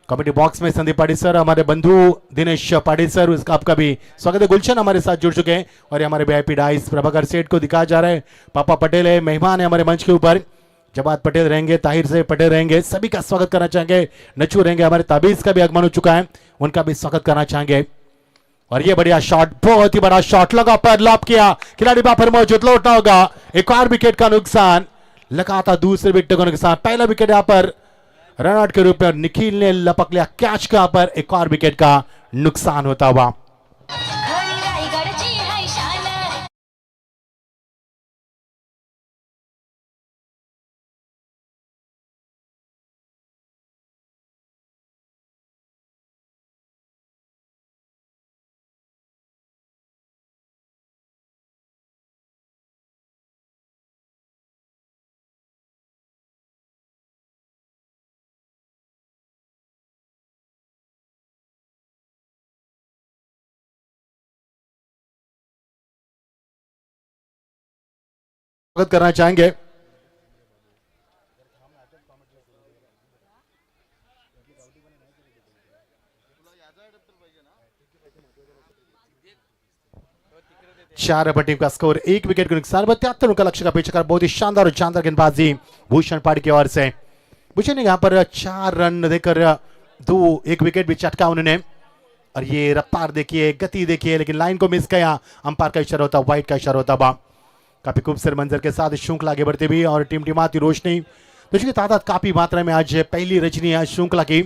कमेटी बॉक्स में संदीप पाटिल सर, हमारे बंधु दिनेश पाटिल सर, उसका आपका भी स्वागत है। गुलशन हमारे साथ जुड़ चुके हैं और हमारे वीआईपी डाइस प्रभाकर सेठ को दिखाया जा रहा है। पापा पटेल है, मेहमान है हमारे मंच के ऊपर। जवाद पटेल रहेंगे, ताहिर से पटेल रहेंगे, सभी का स्वागत करना चाहेंगे। नचू रहेंगे, हमारे ताबीज का भी आगमन हो चुका है, उनका भी स्वागत करना चाहेंगे। और ये बढ़िया शॉट, बहुत ही बड़ा शॉट लगा पर लॉप किया, खिलाड़ी वहां पर मौजूद, लौटना होगा। एक और विकेट का नुकसान, लगातार दूसरे विकेट का नुकसान। पहला विकेट यहां पर रनआउट के रूप में निखिल ने लपक लिया कैच का, पर एक और विकेट का नुकसान होता हुआ। स्वागत करना चाहेंगे। चार टीम का स्कोर, 1 विकेट का नुकसान। 73 का लक्ष्य का पीछे कर बहुत ही शानदार और शानदार गेंदबाजी भूषण पाड़ी की ओर से। भूषण ने यहां पर 4 रन देकर 1 विकेट भी चटका उन्होंने। और ये रफ्तार देखिए, गति देखिए, लेकिन लाइन को मिस किया। अंपायर का इशारा होता, व्हाइट का इशारा होता बा। काफी खूबसूरत मंजर के साथ श्रृंखला आगे बढ़ती हुई और टिमटिमाती रोशनी तो तादाद काफी मात्रा में आज पहली रजनी है श्रृंखला की।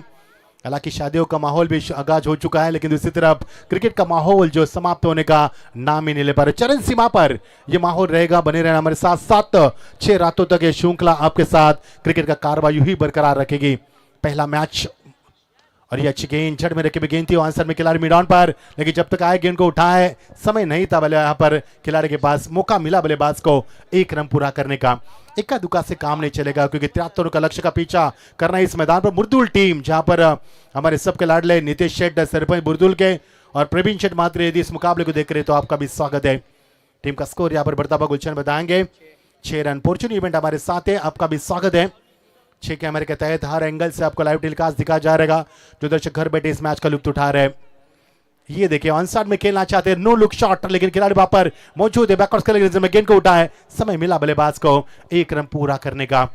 हालांकि शादियों का माहौल भी आगाज हो चुका है, लेकिन दूसरी तरफ क्रिकेट का माहौल जो समाप्त होने का नाम ही नहीं ले पा रहा। चरण सीमा पर यह माहौल रहेगा, बने रहना हमारे साथ। 7-6 रातों तक ये श्रृंखला आपके साथ क्रिकेट का कारवाई ही बरकरार रखेगी। पहला मैच और ये अच्छी गेंद जड़ में रखी हुई गेंद थी आंसर में खिलाड़ी मिड ऑन पर, लेकिन जब तक आए गेंद को उठाए समय नहीं था बल्ले यहाँ पर खिलाड़ी के पास मौका मिला बल्लेबाज को 1 रन पूरा करने का। इक्का दुक्का से काम नहीं चलेगा क्योंकि 73 का लक्ष्य का पीछा करना इस मैदान पर। मुर्दुल टीम जहां पर हमारे सबके लाडले नीतीश शेठ सरपंच बुर्दुल के और प्रवीण शेठ मात्र यदि इस मुकाबले को देख रहे तो आपका भी स्वागत है। टीम का स्कोर यहाँ पर बढ़ता हुआ गुलशन बताएंगे। 6 रन फॉर्चून इवेंट हमारे साथ है, आपका भी स्वागत है। 6 कैमरे के तहत हर एंगल से आपको लाइव टेलीकास्ट दिखाया जा रहेगा, जो दर्शक घर बैठे इस मैच का लुत्फ उठा रहे हैं। ये देखिए ऑन साइड में खेलना चाहते हैं, नो लुक शॉट, लेकिन खिलाड़ी वहां पर मौजूद है। बैकवर्ड करने में गेंद को उठाए, समय मिला बल्लेबाज को 1 रन पूरा करने का।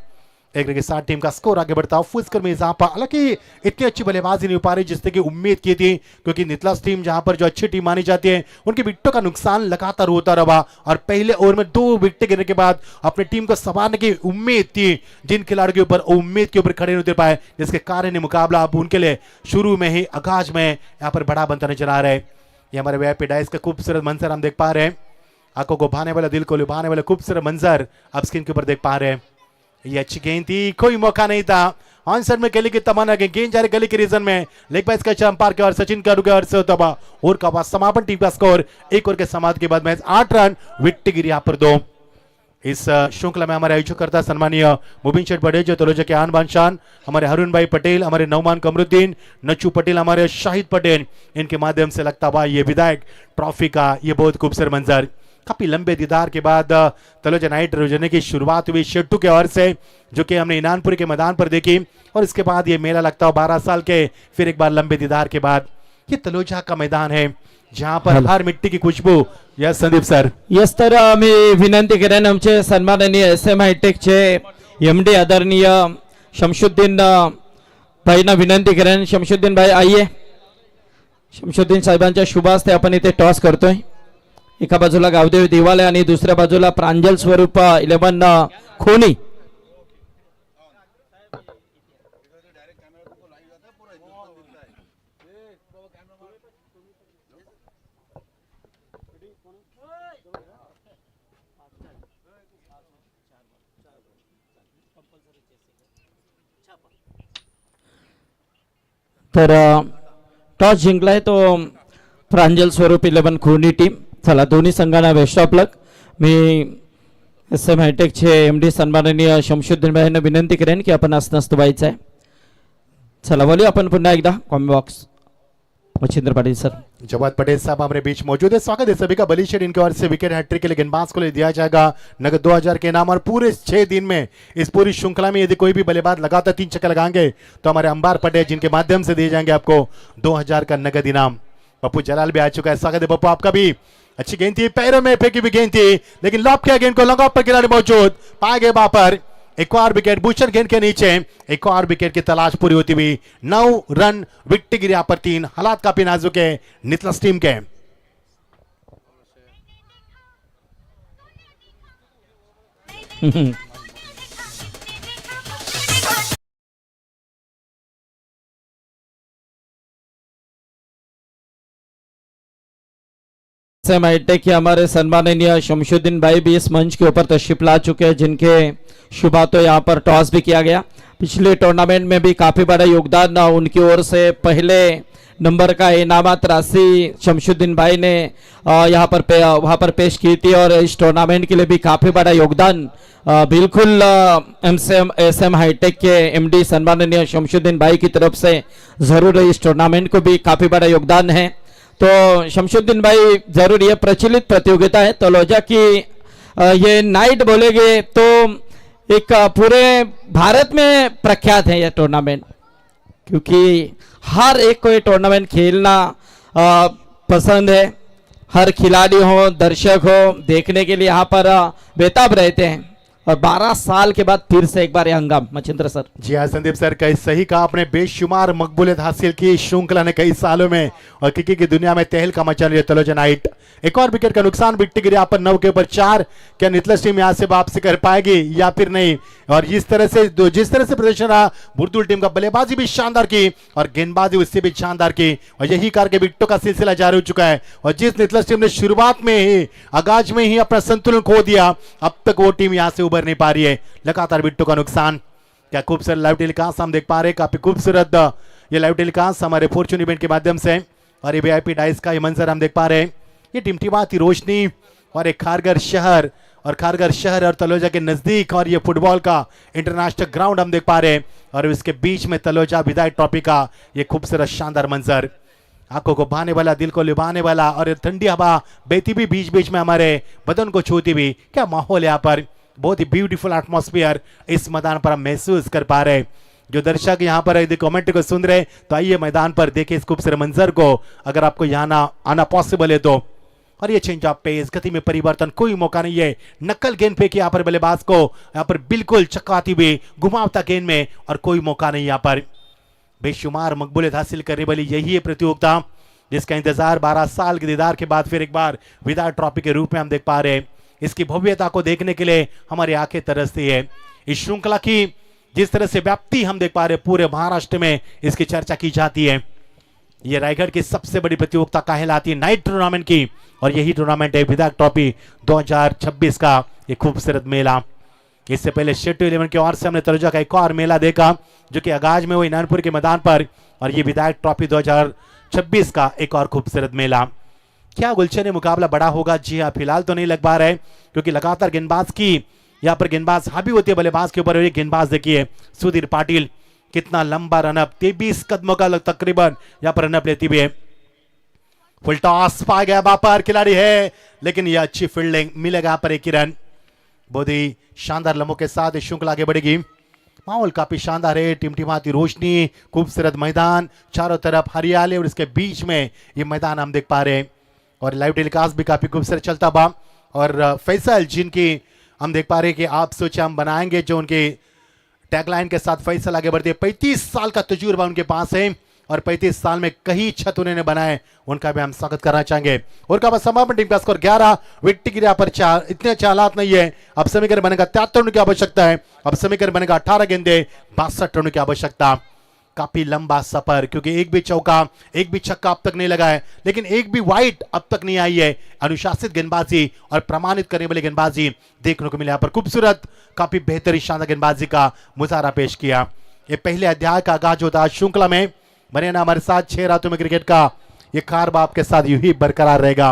1 रन के साथ टीम का स्कोर आगे बढ़ता फुस्कर में इजाफा। हालांकि इतनी अच्छी बल्लेबाजी नहीं हो पा रही जिससे कि उम्मीद की थी, क्योंकि नितलास टीम जहां पर जो अच्छी टीम मानी जाती है उनके विकेटों का नुकसान लगातार होता रहा और पहले ओवर में 2 विकेट गिरने के बाद अपनी टीम को संवारने की उम्मीद थी। जिन खिलाड़ियों के ऊपर उम्मीद के ऊपर खड़े नहीं उतर पाए, जिसके कारण मुकाबला अब उनके लिए शुरू में ही आगाज में यहाँ पर बड़ा बनता नजर आ रहा है। ये हमारे वीआईपी डाइस का खूबसूरत मंजर हम देख पा रहे हैं। आंखों को भाने वाला, दिल को लुभाने वाला खूबसूरत मंजर अब स्क्रीन के ऊपर देख पा रहे हैं। ये अच्छी गेंद थी, कोई मौका नहीं था। ऑनसाइड में गली की तमन्ना के गेंद जा रही गली के रीजन में, लेग बाय का अंपायर के और सचिन कडू के और से होता हुआ और का समापन। टीम का स्कोर 1 ओवर के समाप्ति के बाद मैच 8 रन, विकेट गिरी यहाँ पर 2। इस श्रृंखला में हमारे आयोजकर्ता सम्मानीय मुबीन शेठ पटेल जो तलोजा के आन बान शान, हमारे हरुण भाई पटेल, हमारे नौमान कमरुद्दीन, नच्चू पटेल, हमारे शाहिद पटेल, इनके माध्यम से लगता हुआ ये विधायक ट्रॉफी का ये बहुत खूबसूरत मंजर काफी लंबे दीदार के बाद तलोजा नाइट रोजाने की शुरुआत हुई शेट्टू के ओर से, जो कि हमने इनानपुर के मैदान पर देखी, और इसके बाद ये मेला लगता हुआ 12 साल के फिर एक बार लंबे दीदार के बाद ये तलोजा का मैदान है जहां पर हर मिट्टी की खुशबू। Yes Sandeep sir. येस तर मी विनंती करेन आमचे सन्माननीय SM हायटेकचे MD आदरणीय शमशुद्दीन भाईंना विनंती करेन. शमशुद्दीन भाई आइए. शमशुद्दीन साहेबांच्या शुभ हस्ते आपण इथे टॉस करतोय. एका बाजूला गावदेवी दिवाले आणि दुसऱ्या बाजूला प्रांजल स्वरूप 11 खोनी. तर टॉस जिंकलाय तो प्रांजल स्वरूप 11 खोनी टीम. चला दोन्ही संघांना best of luck. Me SM हायटेकचे MD सन्माननीय शमशुद्दीन भाईंना विनंती करेन की आपण असं व्हायचं आहे. चला बोलूया आपण पुन्हा एकदा comment box. Machhindra Patil sir. Jawad Patel साहब हमारे बीच मौजूद है. स्वागत है सभी का. बली शेड इनके ओर से विकेट हैट्रिक के लिए गेंदबाज को ले दिया जाएगा नगद 2000 के इनाम. और पूरे 6 दिन में इस पूरी श्रृंखला में यदि कोई भी बल्लेबाज लगातार 3 छक्के लगाएंगे तो हमारे अंबार पटेल जिनके माध्यम से दिए जाएंगे आपको 2000 का नगद इनाम. पप्पू जलाल भी आ चुका है. स्वागत है पप्पू आपका भी. अच्छी गेंद थी, पैरों में फेंकी भी गेंद थी, लेकिन लॉप किया गेंद को. लॉन्ग ऑफ पर खिलाड़ी मौजूद, पाए गए वहां पर. एक और विकेट भूषण गेंद के नीचे. एक और विकेट की तलाश पूरी होती हुई 9 रन विकेट गिरी पर 3. हालात काफी नाजुक है नितलस टीम के. SM हाईटेक के हमारे सम्माननीय शमशुद्दीन भाई भी इस मंच के ऊपर तशरीफ ला चुके हैं, जिनके शुभा तो यहाँ पर टॉस भी किया गया. पिछले टूर्नामेंट में भी काफी बड़ा योगदान उनकी ओर से पहले नंबर का इनामत राशि शमशुद्दीन भाई ने यहाँ पर वहाँ पर पेश की थी. और इस टूर्नामेंट के लिए भी काफी बड़ा योगदान बिल्कुल SM हाईटेक के MD सम्माननीय शमशुद्दीन भाई की तरफ से जरूर इस टूर्नामेंट को भी काफी बड़ा योगदान है. तो शमशुद्दीन भाई जरूर ये प्रचलित प्रतियोगिता है तलोजा की. ये नाइट बोलेंगे तो एक पूरे भारत में प्रख्यात है ये टूर्नामेंट, क्योंकि हर एक को ये टूर्नामेंट खेलना पसंद है. हर खिलाड़ी हो, दर्शक हो, देखने के लिए यहाँ पर बेताब रहते हैं. और 12 साल के बाद फिर से एक बार ये हंगाम. मच्छिंद्र सर. जी हाँ संदीप सर, कई सही कहा आपने. बेशुमार मकबूलियत हासिल की श्रृंखला ने कई सालों में, और क्रिकेट की दुनिया में तहलका मचा रही है तलोजा नाइट. एक और विकेट का नुकसान, विकेट गिरी यहाँ पर 9 के ऊपर 4. क्या नितलस टीम यहाँ से वापसी कर पाएगी या फिर नहीं? और जिस तरह से प्रदर्शन रहा, बुर्दुल टीम का बल्लेबाजी भी शानदार की और गेंदबाजी उससे भी शानदार की, और यही करके विकेटों का सिलसिला जारी हो चुका है. और जिस नितलस टीम ने शुरुआत में ही, आगाज में ही अपना संतुलन खो दिया, अब तक वो टीम यहाँ से उभर नहीं पा रही है. लगातार विकेटों का नुकसान. क्या खूबसूरत लाइव टेलीकास्ट हम देख पा रहे हैं. काफी खूबसूरत ये लाइव टेलीकास्ट हमारे फॉर्चून इवेंट के माध्यम से, और ये VIP डाइस का ये मंजर हम देख पा रहे हैं. ये टिमटिमाती रोशनी और एक खारगर शहर, और तलोजा के नजदीक, और ये फुटबॉल का इंटरनेशनल ग्राउंड हम देख पा रहे हैं. और इसके बीच में तलोजा विधायक ट्रॉफी का ये खूबसूरत शानदार मंजर, आंखों को भाने वाला, दिल को लुभाने वाला, और ठंडी हवा बहती भी बीच बीच में हमारे बदन को छूती भी. क्या माहौल यहाँ पर, बहुत ही ब्यूटीफुल एटमॉस्फेयर इस मैदान पर हम महसूस कर पा रहे हैं. जो दर्शक यहाँ पर यदि कमेंट को सुन रहे तो आइए मैदान पर देखिए इस खूबसूरत मंजर को, अगर आपको यहाँ आना पॉसिबल है तो. और ये चेंज ऑफ पेस, गति में परिवर्तन, कोई मौका नहीं है. नकल गेंद फेंकी यहाँ पर बल्लेबाज को, यहाँ पर बिल्कुल चकवाती हुई घुमावता गेंद में, और कोई मौका नहीं यहाँ पर. बेशुमार मकबूलियत हासिल करने वाली यही है प्रतियोगिता जिसका इंतजार 12 साल के दीदार के बाद फिर एक बार विधायक ट्रॉफी के रूप में हम देख पा रहे हैं. इसकी भव्यता को देखने के लिए हमारी आंखें तरसती है. इस श्रृंखला की जिस तरह से व्याप्ति हम देख पा रहे हैं, पूरे महाराष्ट्र में इसकी चर्चा की जाती है. ये रायगढ़ की सबसे बड़ी प्रतियोगिता कहलाती है नाइट टूर्नामेंट की, और यही टूर्नामेंट है विधायक ट्रॉफी 2026 का ये खूबसूरत मेला. इससे पहले शेट्टू 11 की ओर से हमने तलोजा का एक और मेला देखा, जो कि आगाज में हुई नानपुर के मैदान पर, और ये विधायक ट्रॉफी 2026 का एक और खूबसूरत मेला. क्या गुलशन मुकाबला बड़ा होगा? जी हाँ, फिलहाल तो नहीं लग पा रहा है क्योंकि लगातार गेंदबाज की यहाँ पर गेंदबाज हावी होती है बल्लेबाज के ऊपर। गेंदबाज देखिए सुधीर पाटिल, कितना लंबा रनअप, 23 कदमों का तकरीबन यहाँ पर रनअप लेती हुई। फुल टॉस पा गया वहां पर खिलाड़ी है, लेकिन यह अच्छी फील्डिंग, मिलेगा यहाँ पर एक ही रन। बहुत ही शानदार लम्हों के साथ श्रृंखला आगे बढ़ेगी। माहौल काफी शानदार है, टिमटिमाती रोशनी, खूबसूरत मैदान, चारों तरफ हरियाली और इसके बीच में ये मैदान हम देख पा रहे हैं। और लाइव टेलीकास्ट भी काफी खूबसूरत चलता बा। और फैसल, जिनकी हम देख पा रहे हैं कि आप सोचे हम बनाएंगे, जो उनके टैगलाइन के साथ फैसल आगे बढ़ते हैं। 35 साल का तजुर्बा उनके पास है और 35 साल में कई छत उन्होंने बनाए, उनका भी हम स्वागत करना चाहेंगे। और का समापन टीम का स्कोर 11 विकेट गिरा पर 4। इतने चालाक नहीं है। अब समीकरण बनेगा 73 रनों की आवश्यकता है। अब समीकरण बनेगा 18 गेंदे 62 रनों की आवश्यकता। काफी लंबा सफर, क्योंकि एक भी चौका एक भी छक्का अब तक नहीं लगा है, लेकिन एक भी वाइट अब तक नहीं आई है। अनुशासित गेंदबाजी और प्रमाणित करने वाली गेंदबाजी देखने को मिला। यहाँ पर खूबसूरत, काफी बेहतरीन शानदार गेंदबाजी का मुजाहरा पेश किया। ये पहले अध्याय का आगाज होता है श्रृंखला में। बने ना हमारे साथ 6 रातों में क्रिकेट का ये कारबाब आपके साथ यूं ही बरकरार रहेगा।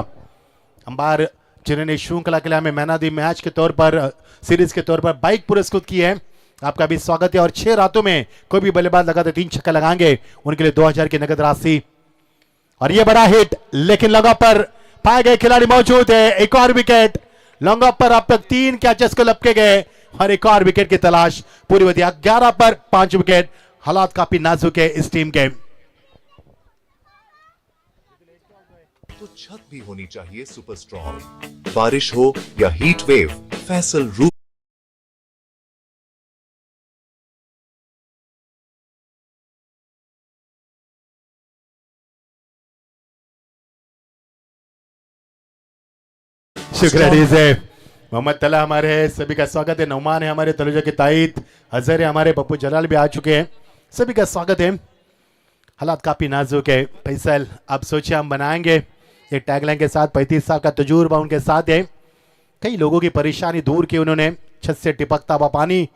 अंबार जिन्होंने श्रृंखला के लिए हमें मैन ऑफ द मैच के तौर पर, सीरीज के तौर पर बाइक पुरस्कृत की है, आपका भी स्वागत है। और 6 रातों में कोई भी बल्लेबाज लगातार 3 छक्का लगाएंगे, उनके लिए 2000 की नगद राशि। और ये बड़ा हिट, लेकिन लॉन्ग ऑफ पर पाए गए खिलाड़ी मौजूद है। एक और विकेट, लॉन्ग ऑफ पर अब तक 3 कैचेस को लपके गए और एक और विकेट की तलाश पूरी होती है। 11 पर 5 विकेट, हालात काफी नाजुक है इस टीम के। तो छत भी होनी चाहिए सुपर स्ट्रॉन्ग। बारिश हो या हीट वेव, फैसल रूफ शुक्रिया डीजे। मोहम्मद तला हमारे हैं, सभी का स्वागत है। नौमान है हमारे, तलुजा के ताइद, अजहर है हमारे, पप्पू जलाल भी आ चुके हैं, सभी का स्वागत है। हालात काफी नाजुक है। फैसल, अब सोचिए हम बनाएंगे, ये टैगलाइन के साथ 35 साल का तजुर्बा उनके साथ है। कई लोगों की परेशानी दूर की उन्होंने। छत से टिपकता हुआ पानी,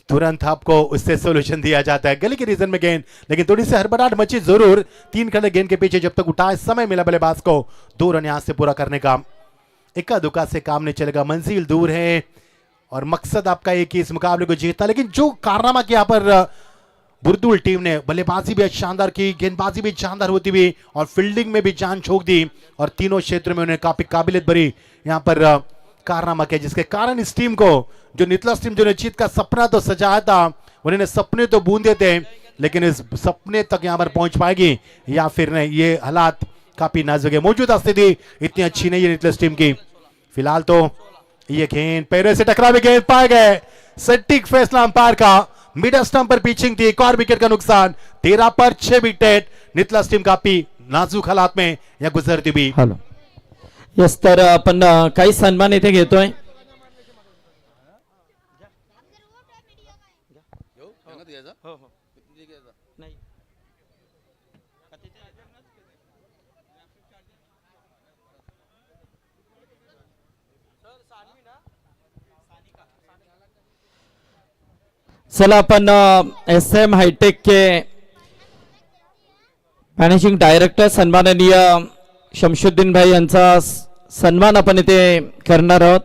तुरंत आपको उससे सोल्यूशन दिया जाता है। गली के रीजन में गेंद, लेकिन थोड़ी सी हड़बड़ाहट मची जरूर। 3 खड़े गेंद के पीछे जब तक उठाए, समय मिला बल्लेबाज को 2 रन यहां से पूरा करने का। इक्का दुक्का से काम नहीं चलेगा, मंजिल दूर है और मकसद आपका एक ही, इस मुकाबले को जीतना। लेकिन जो कारनामा किया पर बुरदुल टीम ने, बल्लेबाजी भी शानदार की, गेंदबाजी भी शानदार होती हुई और फील्डिंग में भी जान झोंक दी और तीनों क्षेत्रों में उन्हें काफी काबिलियत भरी यहाँ पर कारनामा किया, जिसके कारण इस टीम को, जो नितलस टीम जो जीत का सपना तो सजाया था, उन्होंने सपने तो बूंदे थे, लेकिन इस सपने तक यहाँ पर पहुंच पाएगी या फिर नहीं, ये हालात काफी नाजुक है। मौजूदा स्थिति इतनी अच्छी नहीं है नितलस टीम की। फिलहाल तो ये गेंद पैरों से टकरा भी गेंद पाए गए। सटीक फैसला अंपायर का, मिड स्टंप पर पिचिंग थी, एक और विकेट का नुकसान। 13 पर 6 विकेट। नितलस टीम काफी नाजुक हालात में या गुजरती भी। हॅलो, यस, तर आपण काही सन्मान इथे घेतोय। चला, आपण SM हायटेक के मॅनेजिंग डायरेक्टर सन्माननीय शमशुद्दीन भाई यांचा सन्मान आपण इथे करणार आहोत।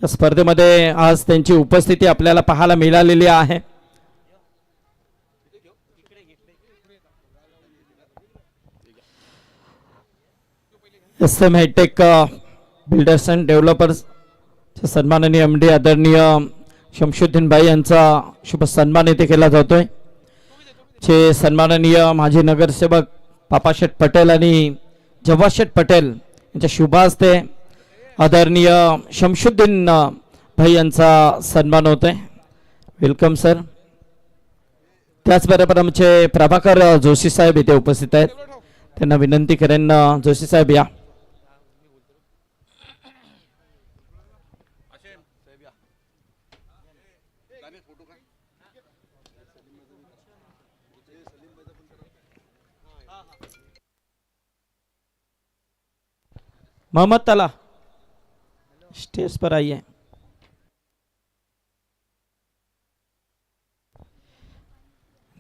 या स्पर्धेमध्ये आज त्यांची उपस्थिती आपल्याला पाहायला मिळालेली आहे। SM hi-tech builders and developers सन्माननीय MD आदरणीय शमशुद्दीन भाई यांचा शुभ सन्मान इथे केला जातोय। चे सन्माननीय माजी नगरसेवक पापाशेठ पटेल आणि जवाशेठ पटेल यांच्या शुभ हस्ते आदरणीय शमशुद्दीन भाई यांचा सन्मान होतोय। Welcome sir. त्याचबरोबर आमचे प्रभाकर जोशी साहेब इथे उपस्थित आहेत, त्यांना विनंती करेन, जोशी साहेब या। मोहम्मद तला स्टेज पर आइए।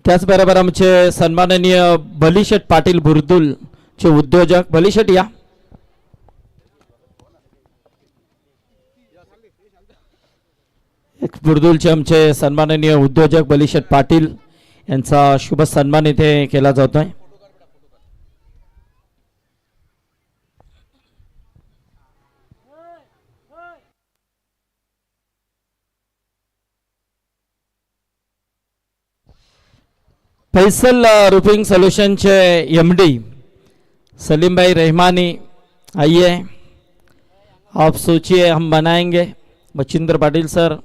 त्याचबरोबर आमचे सन्माननीय बलीशेठ पाटील बुरदुल चे उद्योजक बलिशेट या. बुर्दुलचे आमचे सन्माननीय उद्योजक बलिशेट पाटील यांचा शुभ सन्मान इथे केला जातोय. फैसल रूफिंग सोल्यूशनचे एमडी सलीम भाई रहमानी, आइए आप सोचिए हम बनाएंगे. बचिंद्र पाटिल सर,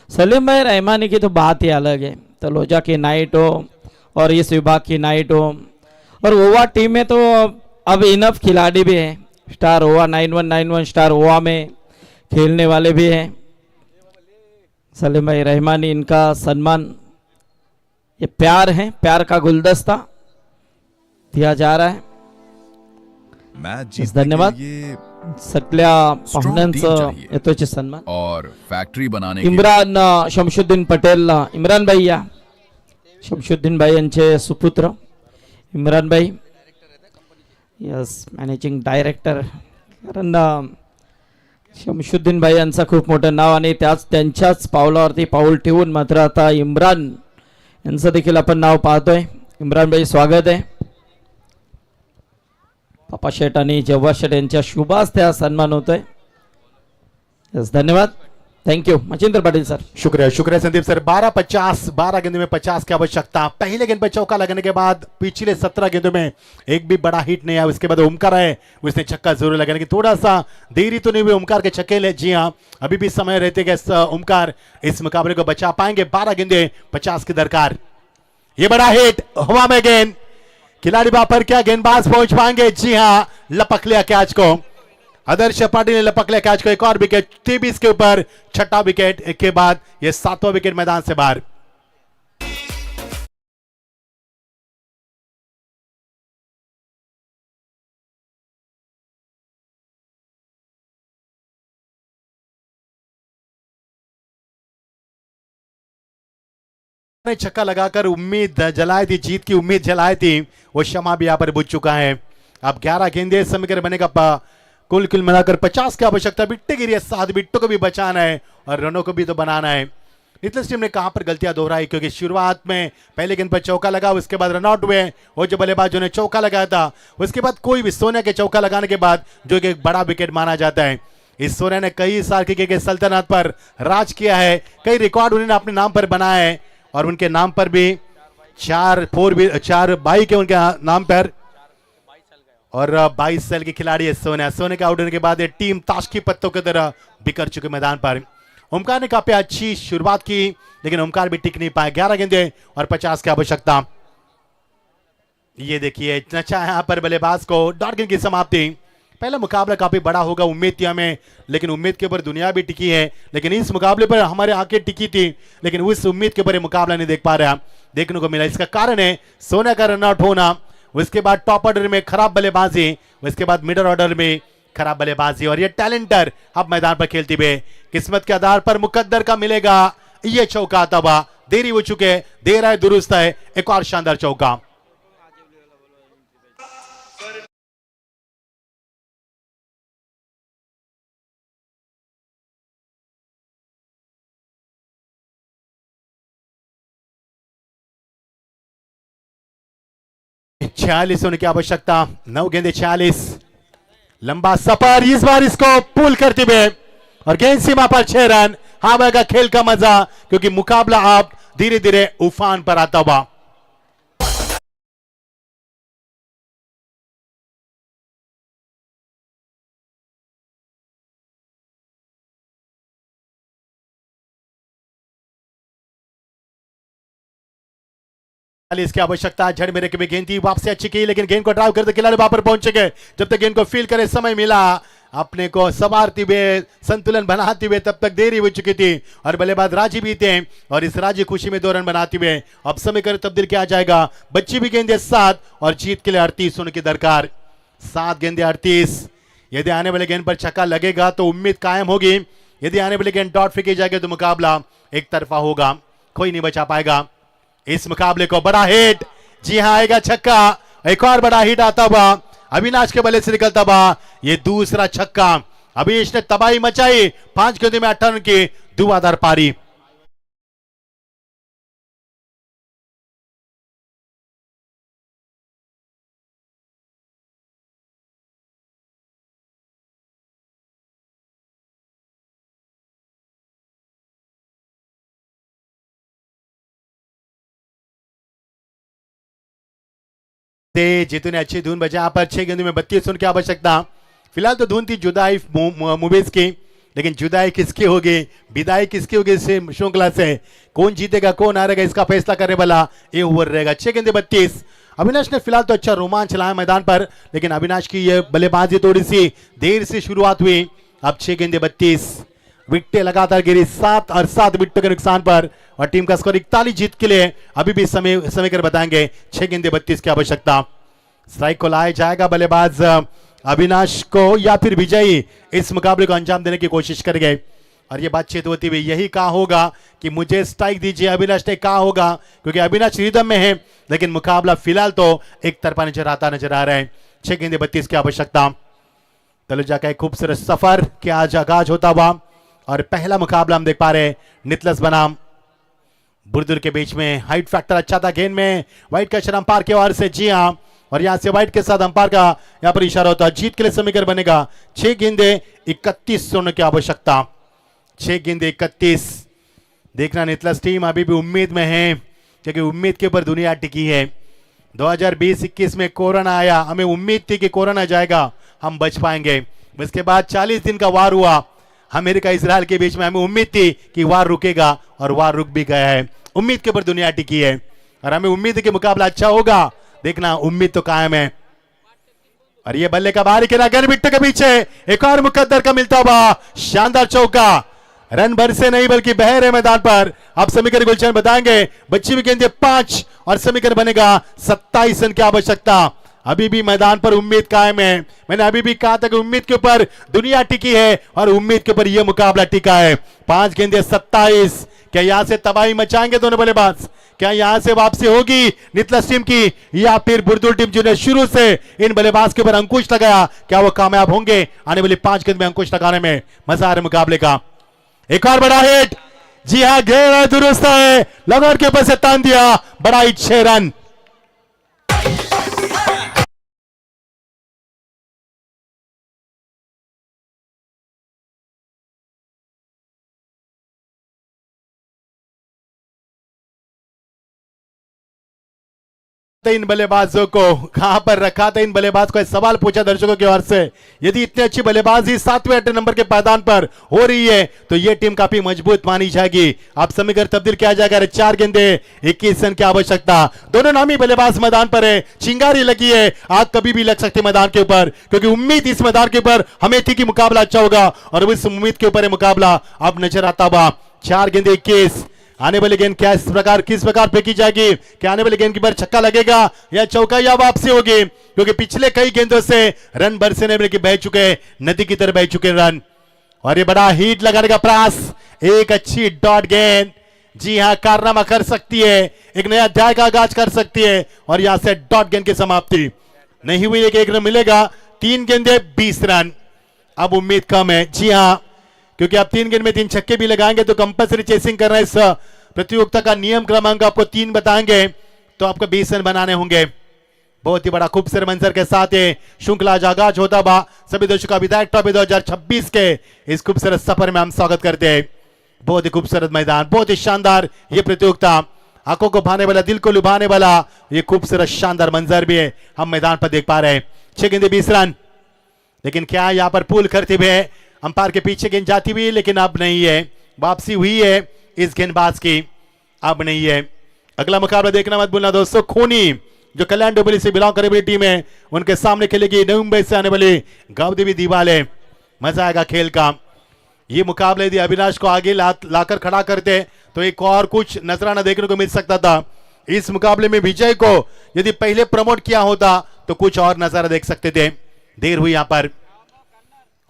सलीम भाई रहमानी की तो बात ही अलग है. तलोजा की नाइट हो और इस विभाग की नाइट हो, और ओवा टीम में तो अब इनफ खिलाड़ी भी हैं. स्टार ओवा 9191 स्टार ओवा में खेलने वाले भी हैं. सलीम भाई रहमानी, इनका सम्मान, ये प्यार है, प्यार का गुलदस्ता दिया जा रहा है. मैच धन्यवाद. ये सगळ्या टीम पाहुण्यांचं चाहिए. येतोचे सन्मान. और फैक्ट्री बनाने के इम्रान शमशुद्दीन पटेल, इम्रान भाई या. शमशुद्दीन भाई यांचे सुपुत्र इम्रान भाई, यस मॅनेजिंग डायरेक्टर. कारण शमशुद्दीन भाई यांचं खूप मोठं नाव आणि त्यांच्याच पावलावरती पाऊल ठेवून मात्र आता इम्रान यांचं देखील आपण नाव पाहतोय. इम्रान भाई स्वागत आहे. पापा शेठ आणि जेव्हा शेठ यांच्या शुभ हस्ते सन्मान होतोय. यस धन्यवाद, थँक्यू. मचिंद्र पाटील सर. शुक्रिया शुक्रिया संदीप सर. 12-50, 12 गेंदों में 50 की आवश्यकता. पहले गेंद पर चौका लगने के बाद पिछले 17 गेंदों में एक भी बड़ा हिट नहीं आया. उसके बाद ओमकार है, उसने छक्का जरूर लगाने की, थोड़ा सा देरी तो नहीं हुई ओमकार के छक्के ले. जी हाँ, अभी भी समय रहते कि ओमकार इस मुकाबले को बचा पाएंगे. 12 गेंदे 50 की दरकार. ये बड़ा हिट, हवा में गेंद, खिलाड़ी वहां पर क्या गेंदबाज पहुंच पाएंगे? जी हां, लपक लिया कैच को. आदर्श पाटिल ने लपक लिया कैच को. एक और विकेट 23 के ऊपर, छठा विकेट के बाद ये 7वां विकेट मैदान से बाहर. ने छक्का लगाकर उम्मीद जलाई थी, जीत की उम्मीद जलाई थी, वो शमा भी यहां पर बुझ चुका है. अब 11 गेंदे समीकरण बनेगा. कुल मिलाकर 50 की आवश्यकता. बिट्टे गिरी है, 7 बिट्टों को भी बचाना है और रनों को भी तो बनाना है. नितलस टीम ने कहां पर गलतियां दोहराई, क्योंकि शुरुआत में पहले गेंद पर चौका लगा, उसके बाद रनआउट हुए. और जो बल्लेबाजों ने चौका लगाया था उसके बाद कोई भी सोनिया के चौका लगाने के बाद जो कि एक बड़ा विकेट माना जाता है. इस सोनिया ने कई साल की सल्तनत पर राज किया है, कई रिकॉर्ड उन्होंने अपने नाम पर बनाया है और उनके नाम पर भी 4 बाइक है उनके नाम पर. और 22 साल की खिलाड़ी है सोनिया. सोने के आउट होने के बाद ये टीम ताश की पत्तों की तरह बिखर चुके मैदान पर. ओमकार ने काफी अच्छी शुरुआत की, लेकिन ओमकार भी टिक नहीं पाए. 11 गेंदे और 50 की आवश्यकता. ये देखिए नचा यहां पर बल्लेबाज को. डॉट गेंद की समाप्ति. पहला मुकाबला काफी बड़ा होगा उम्मीद थी हमें, लेकिन उम्मीद के ऊपर दुनिया भी टिकी है. लेकिन इस मुकाबले पर हमारे आंखें टिकी थी, लेकिन उस उम्मीद के ऊपर मुकाबला नहीं देख पा रहा, देखने को मिला. इसका कारण है सोनिया का रनआउट होना, उसके बाद टॉप ऑर्डर में खराब बल्लेबाजी, उसके बाद मिडल ऑर्डर में खराब बल्लेबाजी. और ये टैलेंटर अब मैदान पर खेलती हुए किस्मत के आधार पर मुकद्दर का मिलेगा ये चौका आता हुआ. देरी हो चुके, देर है दुरुस्त है. एक और शानदार चौका. छियालीस होने की आवश्यकता. 9 गेंदे 46. लंबा सफर, इस बार इसको पुल करते हुए और गेंद सीमा पर 6 रन. आवेगा खेल का मजा, क्योंकि मुकाबला अब धीरे धीरे उफान पर आता हुआ. की आवश्यकता. झड़ मेरे की गेंद थी, वापसी अच्छी की, लेकिन गेंद को ड्राइव करते खिलाड़ी वहां पर पहुंचेंगे. जब तक गेंद को फील करे समय मिला, अपने को संवारते हुए, संतुलन बनाते हुए, तब तक देरी हो चुकी थी और बल्लेबाज राजी भी थे. और इस राजी खुशी में 2 रन बनाते हुए अब समय कर तब्दील किया जाएगा. बच्ची भी गेंदे 7 और जीत के लिए 38 होने की दरकार. 7 गेंदे 38. यदि आने वाले गेंद पर छक्का लगेगा तो उम्मीद कायम होगी. यदि आने वाले गेंद डॉट फेंकी जाएगी तो मुकाबला एक तरफा होगा, कोई नहीं बचा पाएगा. इस मुकाबले को बड़ा हिट. जी हां, आएगा छक्का. एक और बड़ा हिट आता हुआ. अविनाश के बल्ले से निकलता बा ये दूसरा छक्का। अभिष ने तबाही मचाई, 5 गेंदों में 18 रन की धुआंधार पारी। जीतू ने अच्छी धुन बजा। यहाँ पर 6 गेंदों में 32 रन की आवश्यकता। फिलहाल तो धुन थी जुदाई मुबीज की, लेकिन जुदाई किसकी होगी, विदाई किसकी होगी इस श्रृंखला से, कौन जीतेगा कौन हारेगा इसका फैसला करने वाला ये ओवर रहेगा। 6 गेंदे 32। अविनाश ने फिलहाल तो अच्छा रोमांच चलाया मैदान पर, लेकिन अविनाश की ये बल्लेबाजी थोड़ी सी देर से शुरुआत हुई। अब 6 गेंदे 32, विकेटें लगातार गिरी 7 और 7 विकेटों के नुकसान पर, और टीम का स्कोर 41 जीत के लिए अभी भी समय कर बताएंगे। 6 गेंदे 32 की आवश्यकता। स्ट्राइक को लाया जाएगा बल्लेबाज अविनाश को, या फिर विजयी इस मुकाबले को अंजाम देने की कोशिश करेंगे। और ये बातचीत होती हुई यही कहा होगा कि मुझे स्ट्राइक दीजिए, अविनाश ने कहा होगा, क्योंकि अविनाश रिदम में है, लेकिन मुकाबला फिलहाल तो एक तरफा नजर आ रहा है। 6 गेंदे 32 की आवश्यकता। तलुजा का एक खूबसूरत सफर के आज आगाज होता हुआ, और पहला मुकाबला हम देख पा रहे नितलस बनाम बुरदुल के बीच में। हाइट फैक्टर अच्छा था गेंद में, व्हाइट का इशारा अंपायर के ओर से। जी हां, और यहां से व्हाइट के साथ अंपायर का यहां पर इशारा होता है, जीत के लिए समीकरण बनेगा। 6 गेंदे 31 रन की आवश्यकता। 6 गेंदे 31। देखना नितलस टीम अभी भी उम्मीद में है, क्योंकि उम्मीद के ऊपर दुनिया टिकी है। 2020-21 में कोरोना आया, हमें उम्मीद थी कि कोरोना जाएगा, हम बच पाएंगे। उसके बाद 40 दिन का वार हुआ अमेरिका इजराइल के बीच में, हमें उम्मीद थी कि वार रुकेगा, और वार रुक भी गया है। उम्मीद के ऊपर दुनिया टिकी है, और हमें उम्मीद है कि मुकाबला अच्छा होगा। देखना उम्मीद तो कायम है। और ये बल्ले का बाहरी किनारा, गन विकेट के पीछे एक और मुकद्दर का मिलता हुआ शानदार चौका। रन भर से नहीं बल्कि बह रहे मैदान पर। अब समीकरण गुलशन बताएंगे। बच्ची भी गेंदे 5, और समीकरण बनेगा 27 रन की आवश्यकता। अभी भी मैदान पर उम्मीद कायम है। मैंने अभी भी कहा था कि उम्मीद के ऊपर दुनिया टिकी है, और उम्मीद के ऊपर यह मुकाबला टिका है। 5 गेंदे 27। क्या यहां से तबाही मचाएंगे दोनों बल्लेबाज? क्या यहां से वापसी होगी नितलस टीम की, या फिर बुरदुल टीम जिन्हें शुरू से इन बल्लेबाज के ऊपर अंकुश लगाया, क्या वो कामयाब होंगे आने वाली 5 गेंद में अंकुश लगाने में? मजा आ रहा है मुकाबले का। एक और बड़ा हिट। जी हां, घेरा दुरुस्त है, लगोर के ऊपर से तान दिया, बड़ा हिट, 6 रन। इन बल्लेबाजों को कहां पर रखा था? इन बल्लेबाज को सवाल पूछा दर्शकों की ओर से। यदि इतनी अच्छी बल्लेबाजी 7वें 8वें नंबर के पायदान पर हो रही है, तो यह टीम काफी मजबूत मानी जाएगी। अब समीकरण तब्दील किया जाएगा। 4 गेंदे 21 रन की आवश्यकता। दोनों नामी बल्लेबाज मैदान पर है। चिंगारी लगी है, आग कभी भी लग सकती है मैदान के ऊपर, क्योंकि उम्मीद इस मैदान के ऊपर हमें थी कि मुकाबला अच्छा होगा, और इस उम्मीद के ऊपर मुकाबला अब नजर आता हुआ। 4 गेंदे 21। आने वाली गेंद किस प्रकार फेंकी जाएगी? क्या आने वाली गेंद की बार छक्का लगेगा, या चौका, या वापसी होगी? क्योंकि पिछले कई गेंदों से रन बरसने में बह चुके, नदी की तरह बह चुके रन। और ये बड़ा हीट लगाने का प्रयास, एक अच्छी डॉट गेंद। जी हां, कारनामा कर सकती है, एक नया अध्याय का आगाज कर सकती है। और यहां से डॉट गेंद की समाप्ति नहीं हुई, एक रन मिलेगा। 3 गेंदे 20 रन। अब उम्मीद कम है। जी हां, क्योंकि आप 3 गेंद में 3 छक्के भी लगाएंगे तो कंपल्सरी चेसिंग करना है। इस प्रतियोगिता का नियम क्रमांक आपको 3 बताएंगे, तो आपको 20 रन बनाने होंगे। बहुत ही बड़ा खूबसूरत मंजर के साथ ये श्रृंखला आगाज होता बा। सभी दर्शकों का विधायक ट्रॉफी 2026 के इस खूबसूरत सफर में हम स्वागत करते हैं। बहुत ही खूबसूरत मैदान, बहुत ही शानदार ये प्रतियोगिता, आंखों को भाने वाला, दिल को लुभाने वाला ये खूबसूरत शानदार मंजर भी है हम मैदान पर देख पा रहे हैं। 6 गेंदे 20 रन। लेकिन क्या यहां पर पुल करते हुए अंपायर के पीछे गेंद जाती हुई, लेकिन अब नहीं है। वापसी हुई है इस गेंदबाज की, अब नहीं है। अगला मुकाबला देखना मत भूलना दोस्तों। खूनी जो कल्याण डोंबिवली से बिलोंग करने वाली टीम है, उनके सामने खेलेगी नवी मुंबई से आने वाली गावदेवी दीवाले। मजा आएगा खेल का। ये मुकाबले यदि अविनाश को आगे लाकर खड़ा करते तो एक और कुछ नजराना देखने को मिल सकता था। इस मुकाबले में विजय को यदि पहले प्रमोट किया होता तो कुछ और नजारा देख सकते थे। देर हुई यहां पर।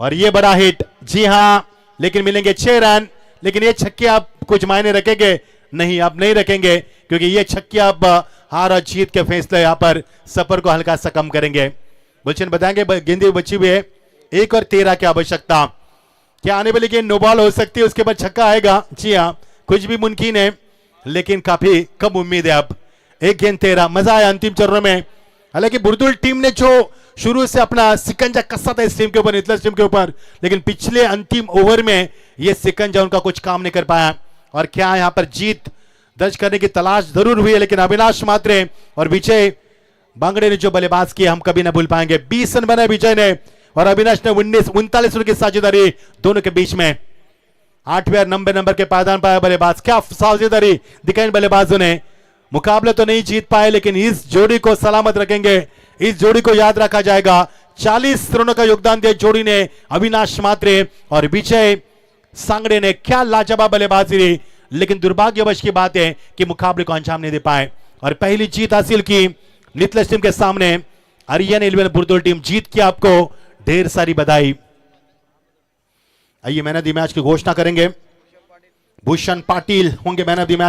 और ये बड़ा हिट। जी हां, लेकिन मिलेंगे 6 रन। लेकिन ये छक्के आप कुछ मायने रखेंगे? नहीं, आप नहीं रखेंगे, क्योंकि ये छक्के आप हार और जीत के फैसले यहां पर सफर को हल्का सा कम करेंगे। बुलचंद बताएंगे गेंदे बची हुई है 1 और 13 की आवश्यकता। क्या आने वाली गेंद नो बॉल हो सकती है, उसके बाद छक्का आएगा? जी हाँ, कुछ भी मुमकिन है, लेकिन काफी कम उम्मीद है। अब 1 गेंद 13, मजा आया अंतिम चरणों में। हालांकि बुर्दुल टीम ने जो शुरू से अपना सिकंजा कसा था इस टीम के ऊपर, नितलस टीम के ऊपर, लेकिन पिछले अंतिम ओवर में यह सिकंजा उनका कुछ काम नहीं कर पाया। और क्या यहां पर जीत दर्ज करने की तलाश जरूर हुई है, लेकिन अविनाश मात्रे और विजय बांगड़े ने जो बल्लेबाज किया हम कभी ना भूल पाएंगे। 20 रन बनाए विजय ने और अविनाश ने 39 रन की साझेदारी दोनों के बीच में। 8वें और 90 नंबर के पायदान पाया बल्लेबाज। क्या साझेदारी दिखाई बल्लेबाजों ने। मुकाबला तो नहीं जीत पाए, लेकिन इस जोड़ी को सलामत रखेंगे, इस जोड़ी को याद रखा जाएगा। 40 रनों का योगदान दिया जोड़ी ने, अविनाश मात्रे और विजय सांगड़े ने। क्या लाजवाब बल्लेबाजी रही, लेकिन दुर्भाग्यवश की बात है कि मुकाबले को अंजाम नहीं दे पाए और पहली जीत हासिल की नितलस टीम के सामने। अरियन 11 बुर्दुल टीम जीत की आपको ढेर सारी बधाई। आइए मैन ऑफ द मैच की घोषणा करेंगे। भूषण पाटिल होंगे मैन ऑफ द मैच।